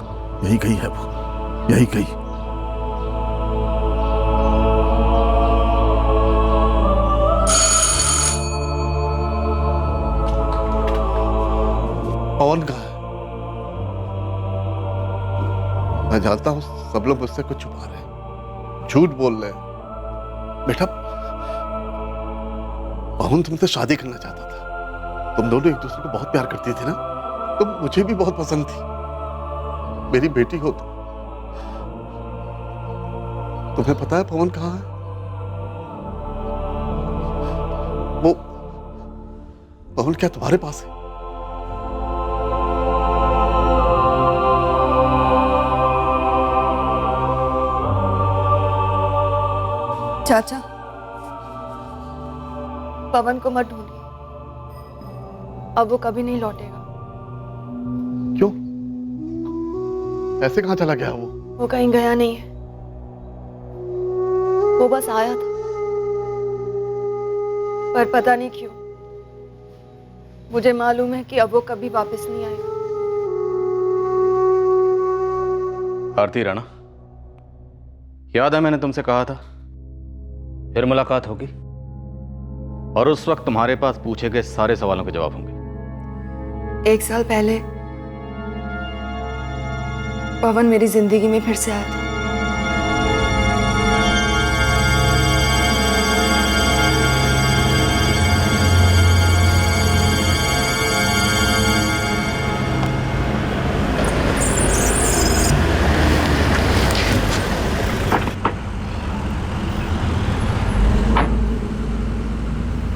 यही कहीं है वो, यही कहीं। पवन कहाँ है? मैं जानता हूं सब लोग मुझसे कुछ छुपा रहे हैं, झूठ बोल रहे हैं। बेटा, पवन तुमसे शादी करना चाहता था। तुम दोनों एक दूसरे को बहुत प्यार करती थी ना? तुम मुझे भी बहुत पसंद थी, मेरी बेटी हो तुम। तुम्हें पता है पवन कहाँ है? वो पवन क्या तुम्हारे पास है? चाचा, पवन को मत ढूंढिए, अब वो कभी नहीं लौटेगा। क्यों? ऐसे कहाँ चला गया वो? वो कहीं गया नहीं है, वो बस आया था, पर पता नहीं क्यों मुझे मालूम है कि अब वो कभी वापस नहीं आएगा। आरती राणा, याद है मैंने तुमसे कहा था फिर मुलाकात होगी, और उस वक्त तुम्हारे पास पूछे गए सारे सवालों के जवाब होंगे। 1 साल पहले पवन मेरी जिंदगी में फिर से आया था।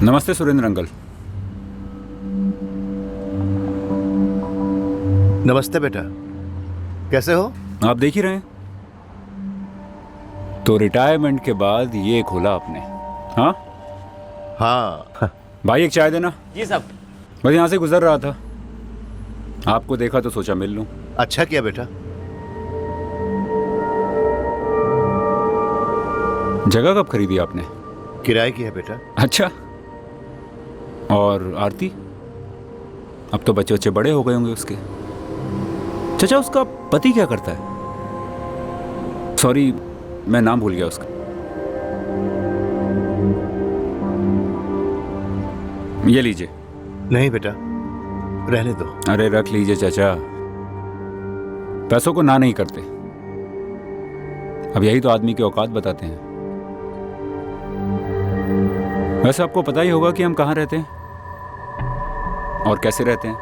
नमस्ते सुरेंद्र अंकल। नमस्ते बेटा, कैसे हो? आप देख ही रहे हैं, तो रिटायरमेंट के बाद ये खोला आपने? हाँ हाँ। भाई एक चाय देना। जी साहब। बस यहाँ से गुजर रहा था, आपको देखा तो सोचा मिल लूं। अच्छा किया बेटा। जगह कब खरीदी आपने? किराए की है बेटा। अच्छा, और आरती? अब तो बच्चे बच्चे बड़े हो गए होंगे उसके। चाचा, उसका पति क्या करता है? सॉरी, मैं नाम भूल गया उसका। ये लीजिए। नहीं बेटा, रहने दो। अरे रख लीजिए चाचा, पैसों को ना नहीं करते। अब यही तो आदमी की औकात बताते हैं। वैसे आपको पता ही होगा कि हम कहाँ रहते हैं और कैसे रहते हैं।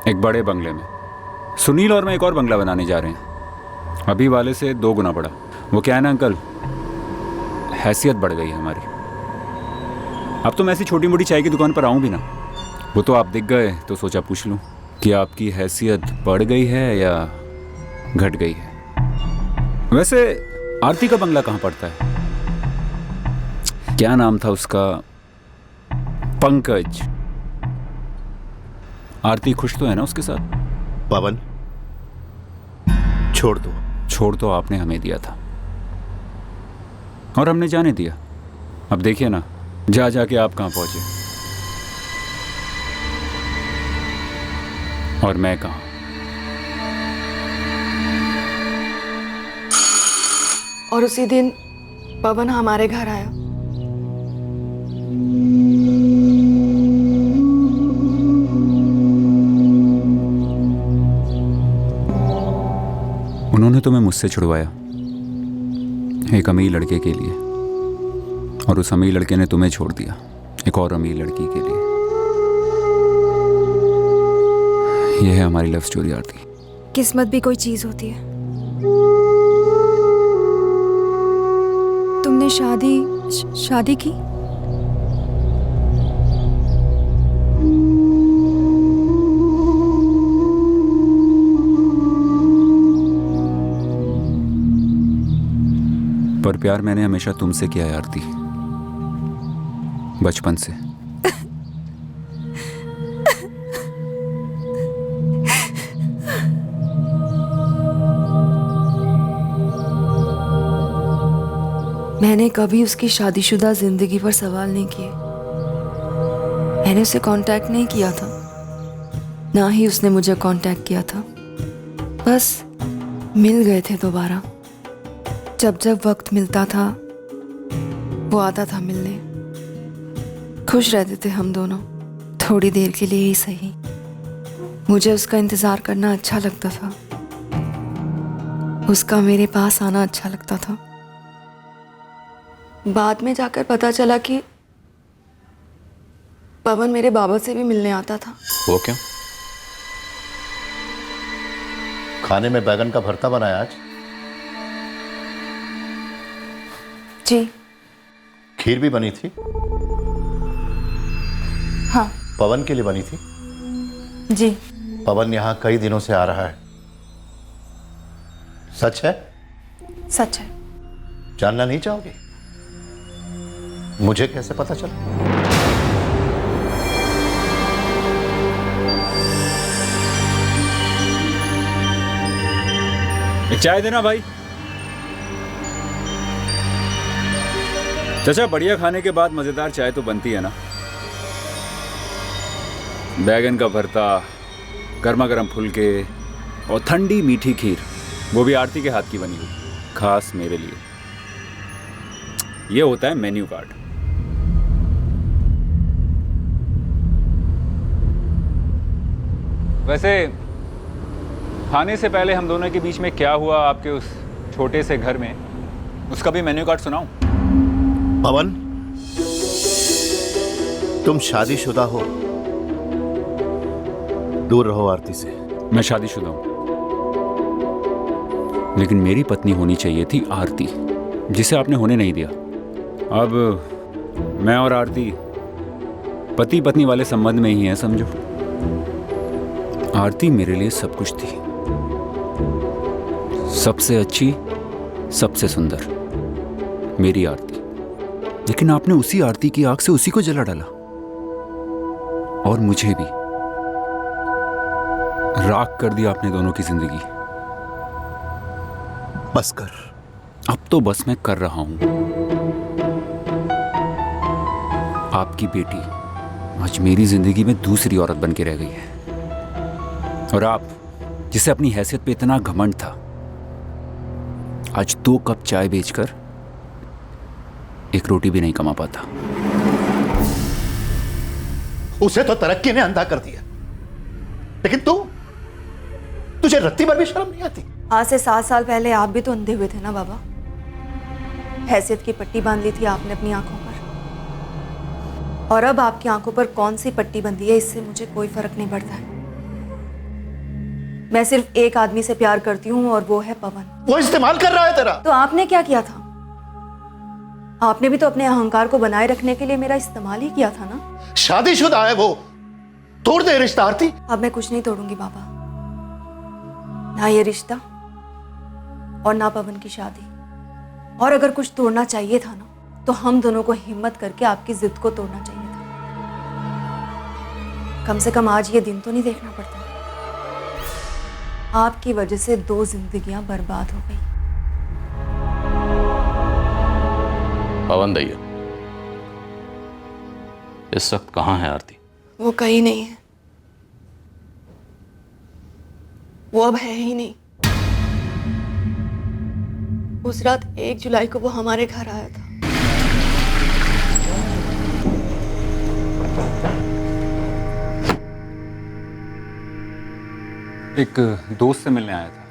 एक बड़े बंगले में। सुनील और मैं एक और बंगला बनाने जा रहे हैं, अभी वाले से 2 गुना बड़ा। वो क्या है ना अंकल, हैसियत बढ़ गई है हमारी। अब तो मैं ऐसी छोटी मोटी चाय की दुकान पर आऊँ भी ना, वो तो आप दिख गए तो सोचा पूछ लूँ कि आपकी हैसियत बढ़ गई है या घट गई है। वैसे आरती का बंगला कहाँ पड़ता है? क्या नाम था उसका? पंकज। आरती खुश तो है ना उसके साथ? पवन, छोड़ दो। छोड़ तो आपने हमें दिया था और हमने जाने दिया। अब देखिए ना, जा जाके आप कहां पहुंचे और मैं कहां। और उसी दिन पवन हमारे घर आया। उन्होंने तुम्हें मुझसे छुड़वाया, एक अमीर लड़के के लिए, और उस अमीर लड़के ने तुम्हें छोड़ दिया एक और अमीर लड़की के लिए। यह है हमारी लव स्टोरी आरती। किस्मत भी कोई चीज होती है। तुमने शादी की? पर प्यार मैंने हमेशा तुमसे किया है आरती, बचपन से। मैंने कभी उसकी शादीशुदा जिंदगी पर सवाल नहीं किए। मैंने उसे कांटेक्ट नहीं किया था, ना ही उसने मुझे कांटेक्ट किया था। बस मिल गए थे दोबारा। जब जब वक्त मिलता था वो आता था मिलने। खुश रहते थे हम दोनों, थोड़ी देर के लिए ही सही। मुझे उसका इंतज़ार करना अच्छा लगता था, उसका मेरे पास आना अच्छा लगता था। बाद में जाकर पता चला कि पवन मेरे बाबा से भी मिलने आता था। वो क्यों? खाने में बैगन का भरता बनाया आज? जी। खीर भी बनी थी? हाँ। पवन के लिए बनी थी? जी। पवन यहाँ कई दिनों से आ रहा है, सच है? सच है। जानना नहीं चाहोगे? मुझे कैसे पता चला? एक चाय देना भाई। चाचा, बढ़िया खाने के बाद मजेदार चाय तो बनती है ना। बैगन का भरता, गर्मा गर्म फुलके और ठंडी मीठी खीर, वो भी आरती के हाथ की बनी हुई, खास मेरे लिए। ये होता है मेन्यू कार्ड। वैसे खाने से पहले हम दोनों के बीच में क्या हुआ आपके उस छोटे से घर में, उसका भी मेन्यू कार्ड सुनाऊं? पवन, तुम शादीशुदा हो, दूर रहो आरती से। मैं शादीशुदा हूं, लेकिन मेरी पत्नी होनी चाहिए थी आरती, जिसे आपने होने नहीं दिया। अब मैं और आरती पति पत्नी वाले संबंध में ही हैं, समझो। आरती मेरे लिए सब कुछ थी, सबसे अच्छी, सबसे सुंदर, मेरी आरती। लेकिन आपने उसी आरती की आग से उसी को जला डाला, और मुझे भी राख कर दिया आपने दोनों की जिंदगी। बस कर। अब तो बस मैं कर रहा हूं। आपकी बेटी आज मेरी जिंदगी में दूसरी औरत बन के रह गई है, और आप, जिसे अपनी हैसियत पे इतना घमंड था, आज 2 कप चाय बेचकर एक रोटी भी नहीं कमा पाता। उसे तो तरक्की ने अंधा कर दिया, लेकिन तुझे रत्ती भर भी शर्म नहीं आती? आज से 7 साल पहले आप भी तो अंधे हुए थे ना बाबा। हैसियत की पट्टी बांध ली थी आपने अपनी आंखों पर, और अब आपकी आंखों पर कौन सी पट्टी बंधी है इससे मुझे कोई फर्क नहीं पड़ता है। मैं सिर्फ एक आदमी से प्यार करती हूँ, और वो है पवन। वो इस्तेमाल कर रहा है तेरा। तो आपने क्या किया था? आपने भी तो अपने अहंकार को बनाए रखने के लिए मेरा इस्तेमाल ही किया था ना। शादीशुदा है वो, तोड़ दे रिश्ता आरती। अब मैं कुछ नहीं तोड़ूंगी बाबा, ना ये रिश्ता और ना पवन की शादी। और अगर कुछ तोड़ना चाहिए था ना, तो हम दोनों को हिम्मत करके आपकी जिद को तोड़ना चाहिए था। कम से कम आज ये दिन तो नहीं देखना पड़ता। आपकी वजह से 2 जिंदगियां बर्बाद हो गई। पवन दैया, इस वक्त कहाँ है आरती? वो कहीं नहीं है, वो अब है ही नहीं। उस रात 1 जुलाई को वो हमारे घर आया था। एक दोस्त से मिलने आया था,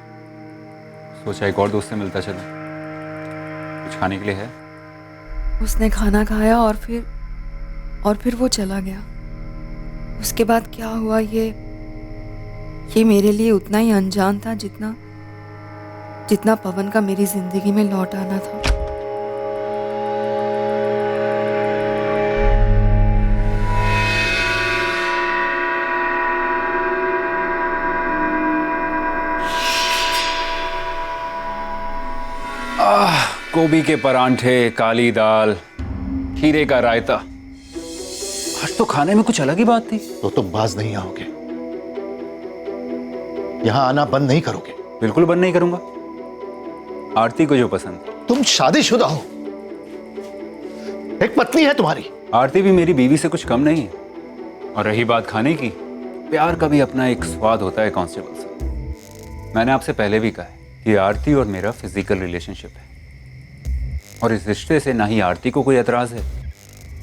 सोचा एक और दोस्त से मिलता चलो। कुछ खाने के लिए है? उसने खाना खाया और फिर वो चला गया। उसके बाद क्या हुआ ये मेरे लिए उतना ही अनजान था जितना पवन का मेरी जिंदगी में लौट आना था। गोभी के परांठे, काली दाल, खीरे का रायता। आज तो खाने में कुछ अलग ही बात थी। तो तुम बाज नहीं आओगे, यहां आना बंद नहीं करोगे? बिल्कुल बंद नहीं करूंगा। आरती को जो पसंद। तुम शादीशुदा हो, एक पत्नी है तुम्हारी। आरती भी मेरी बीवी से कुछ कम नहीं है। और रही बात खाने की, प्यार का भी अपना एक स्वाद होता है कांस्टेबल साहब। मैंने आपसे पहले भी कहा है कि आरती और मेरा फिजिकल रिलेशनशिप है, और इस रिश्ते से ना ही आरती को कोई एतराज है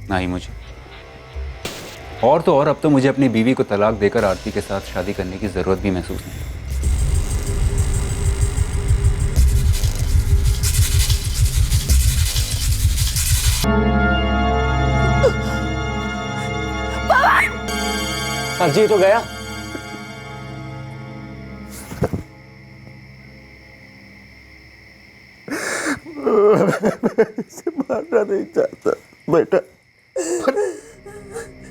ना ही मुझे। और तो और अब तो मुझे अपनी बीवी को तलाक देकर आरती के साथ शादी करने की जरूरत भी महसूस नहीं। सर जी तो गया। इसे मारना नहीं चाहता बेटा,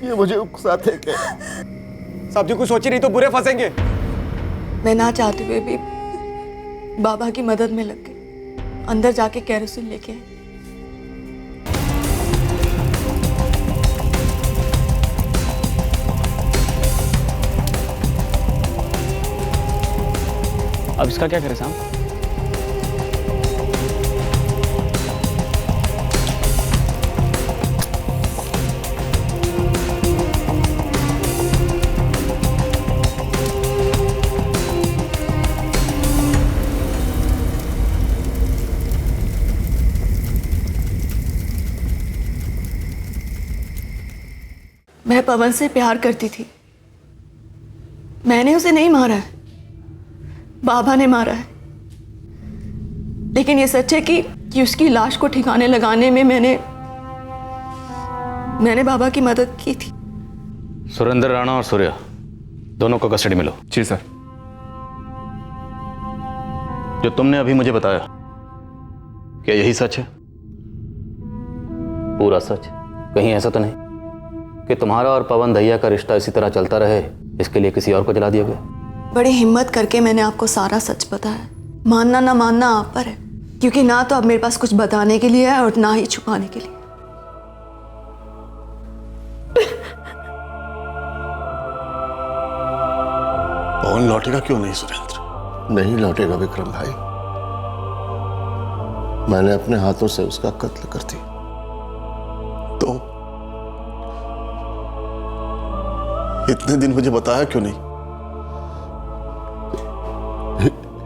ये मुझे उकसाते क्या? साहब जी कुछ सोची नहीं तो बुरे फंसेंगे। मैं ना चाहते हुए भी बाबा की मदद में लग गई। अंदर जाके केरोसिन लेके आई। अब इसका क्या करें साहब? मैं पवन से प्यार करती थी। मैंने उसे नहीं मारा है, बाबा ने मारा है। लेकिन ये सच है कि उसकी लाश को ठिकाने लगाने में मैंने बाबा की मदद की थी। सुरेंद्र राणा और सूर्या दोनों को कस्टडी में लो। जी सर। जो तुमने अभी मुझे बताया, क्या यही सच है? पूरा सच? कहीं ऐसा तो नहीं कि तुम्हारा और पवन दहिया का रिश्ता इसी तरह चलता रहे, इसके लिए किसी और को जला दिया गया? बड़ी हिम्मत करके मैंने आपको सारा सच बताया। मानना ना मानना आप पर है, क्योंकि ना तो अब मेरे पास कुछ बताने के लिए है और ना ही छुपाने के लिए। पवन लौटेगा क्यों नहीं सुरेंद्र? नहीं लौटेगा विक्रम भाई। मैंने अपने हाथों से उसका कत्ल कर दिया। तो इतने दिन मुझे बताया क्यों नहीं?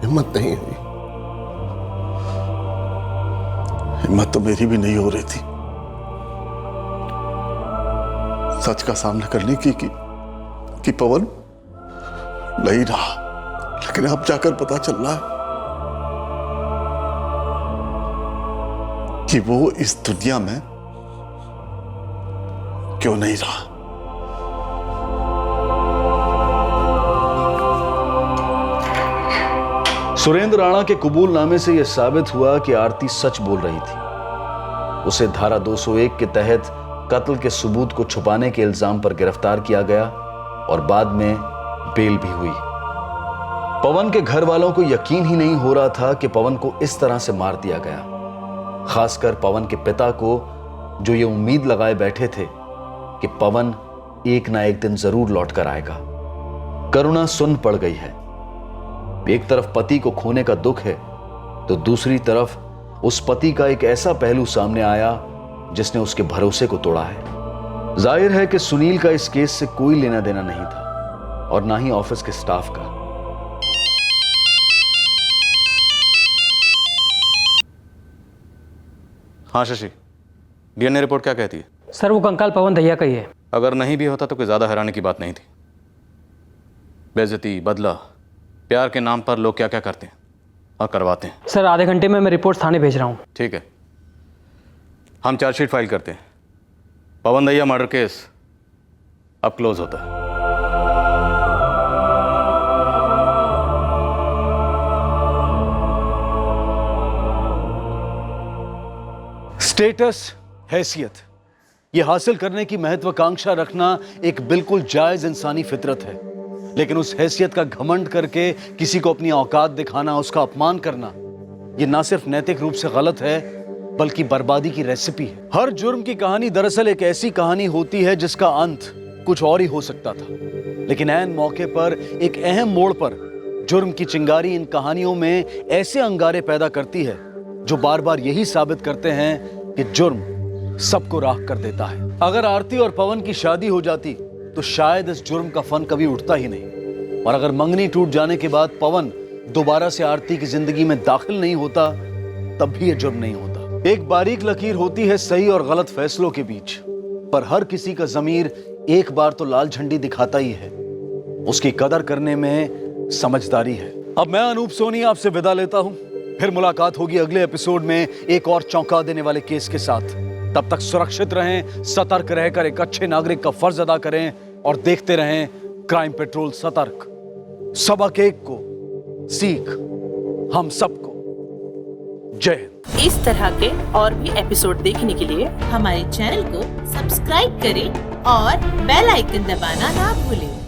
हिम्मत नहीं हुई। हिम्मत तो मेरी भी नहीं हो रही थी सच का सामना करने की कि पवन नहीं रहा। लेकिन अब जाकर पता चल रहा है कि वो इस दुनिया में क्यों नहीं रहा। सुरेंद्र राणा के कबूलनामे से यह साबित हुआ कि आरती सच बोल रही थी। उसे धारा 201 के तहत कत्ल के सबूत को छुपाने के इल्जाम पर गिरफ्तार किया गया और बाद में बेल भी हुई। पवन के घर वालों को यकीन ही नहीं हो रहा था कि पवन को इस तरह से मार दिया गया। खासकर पवन के पिता को, जो ये उम्मीद लगाए बैठे थे कि पवन एक ना एक दिन जरूर लौट कर आएगा। करुणा सुन्न पड़ गई है। एक तरफ पति को खोने का दुख है, तो दूसरी तरफ उस पति का एक ऐसा पहलू सामने आया जिसने उसके भरोसे को तोड़ा है। जाहिर है कि सुनील का इस केस से कोई लेना देना नहीं था और ना ही ऑफिस के स्टाफ का। हाँ शशि, डीएनए रिपोर्ट क्या कहती है? सर वो कंकाल पवन दहिया का ही है। अगर नहीं भी होता तो कोई ज्यादा हैरानी की बात नहीं थी। बेइज्जती, बदला, प्यार के नाम पर लोग क्या क्या करते हैं और करवाते हैं। सर आधे घंटे में मैं रिपोर्ट थाने भेज रहा हूँ। ठीक है, हम चार्जशीट फाइल करते हैं। पवन दहिया मर्डर केस अब क्लोज होता है। स्टेटस, हैसियत, ये हासिल करने की महत्वाकांक्षा रखना एक बिल्कुल जायज इंसानी फितरत है, लेकिन उस हैसियत का घमंड करके किसी को अपनी औकात दिखाना, उसका अपमान करना, ये ना सिर्फ नैतिक रूप से गलत है बल्कि बर्बादी की रेसिपी है। हर जुर्म की कहानी दरअसल एक ऐसी कहानी होती है जिसका अंत कुछ और ही हो सकता था, लेकिन ऐन मौके पर एक अहम मोड़ पर जुर्म की चिंगारी इन कहानियों में ऐसे अंगारे पैदा करती है जो बार बार यही साबित करते हैं कि जुर्म सबको राख कर देता है। अगर आरती और पवन की शादी हो जाती तो शायद इस जुर्म का फन कभी उठता ही नहीं, और अगर मंगनी टूट जाने के बाद पवन दोबारा से आरती की जिंदगी में दाखिल नहीं होता तब भी यह जुर्म नहीं होता। एक बारीक लकीर होती है सही और गलत फैसलों के बीच, पर हर किसी का ज़मीर एक बार तो लाल झंडी दिखाता ही है। उसकी कदर करने में समझदारी है। अब मैं अनूप सोनी आपसे विदा लेता हूं, फिर मुलाकात होगी अगले एपिसोड में एक और चौंका देने वाले केस के साथ। तब तक सुरक्षित रहें, सतर्क रहकर एक अच्छे नागरिक का फर्ज अदा करें और देखते रहें क्राइम पेट्रोल सतर्क। सबक एक को सीख हम सबको। जय हिंद। इस तरह के और भी एपिसोड देखने के लिए हमारे चैनल को सब्सक्राइब करें और बेल आइकन दबाना ना भूलें।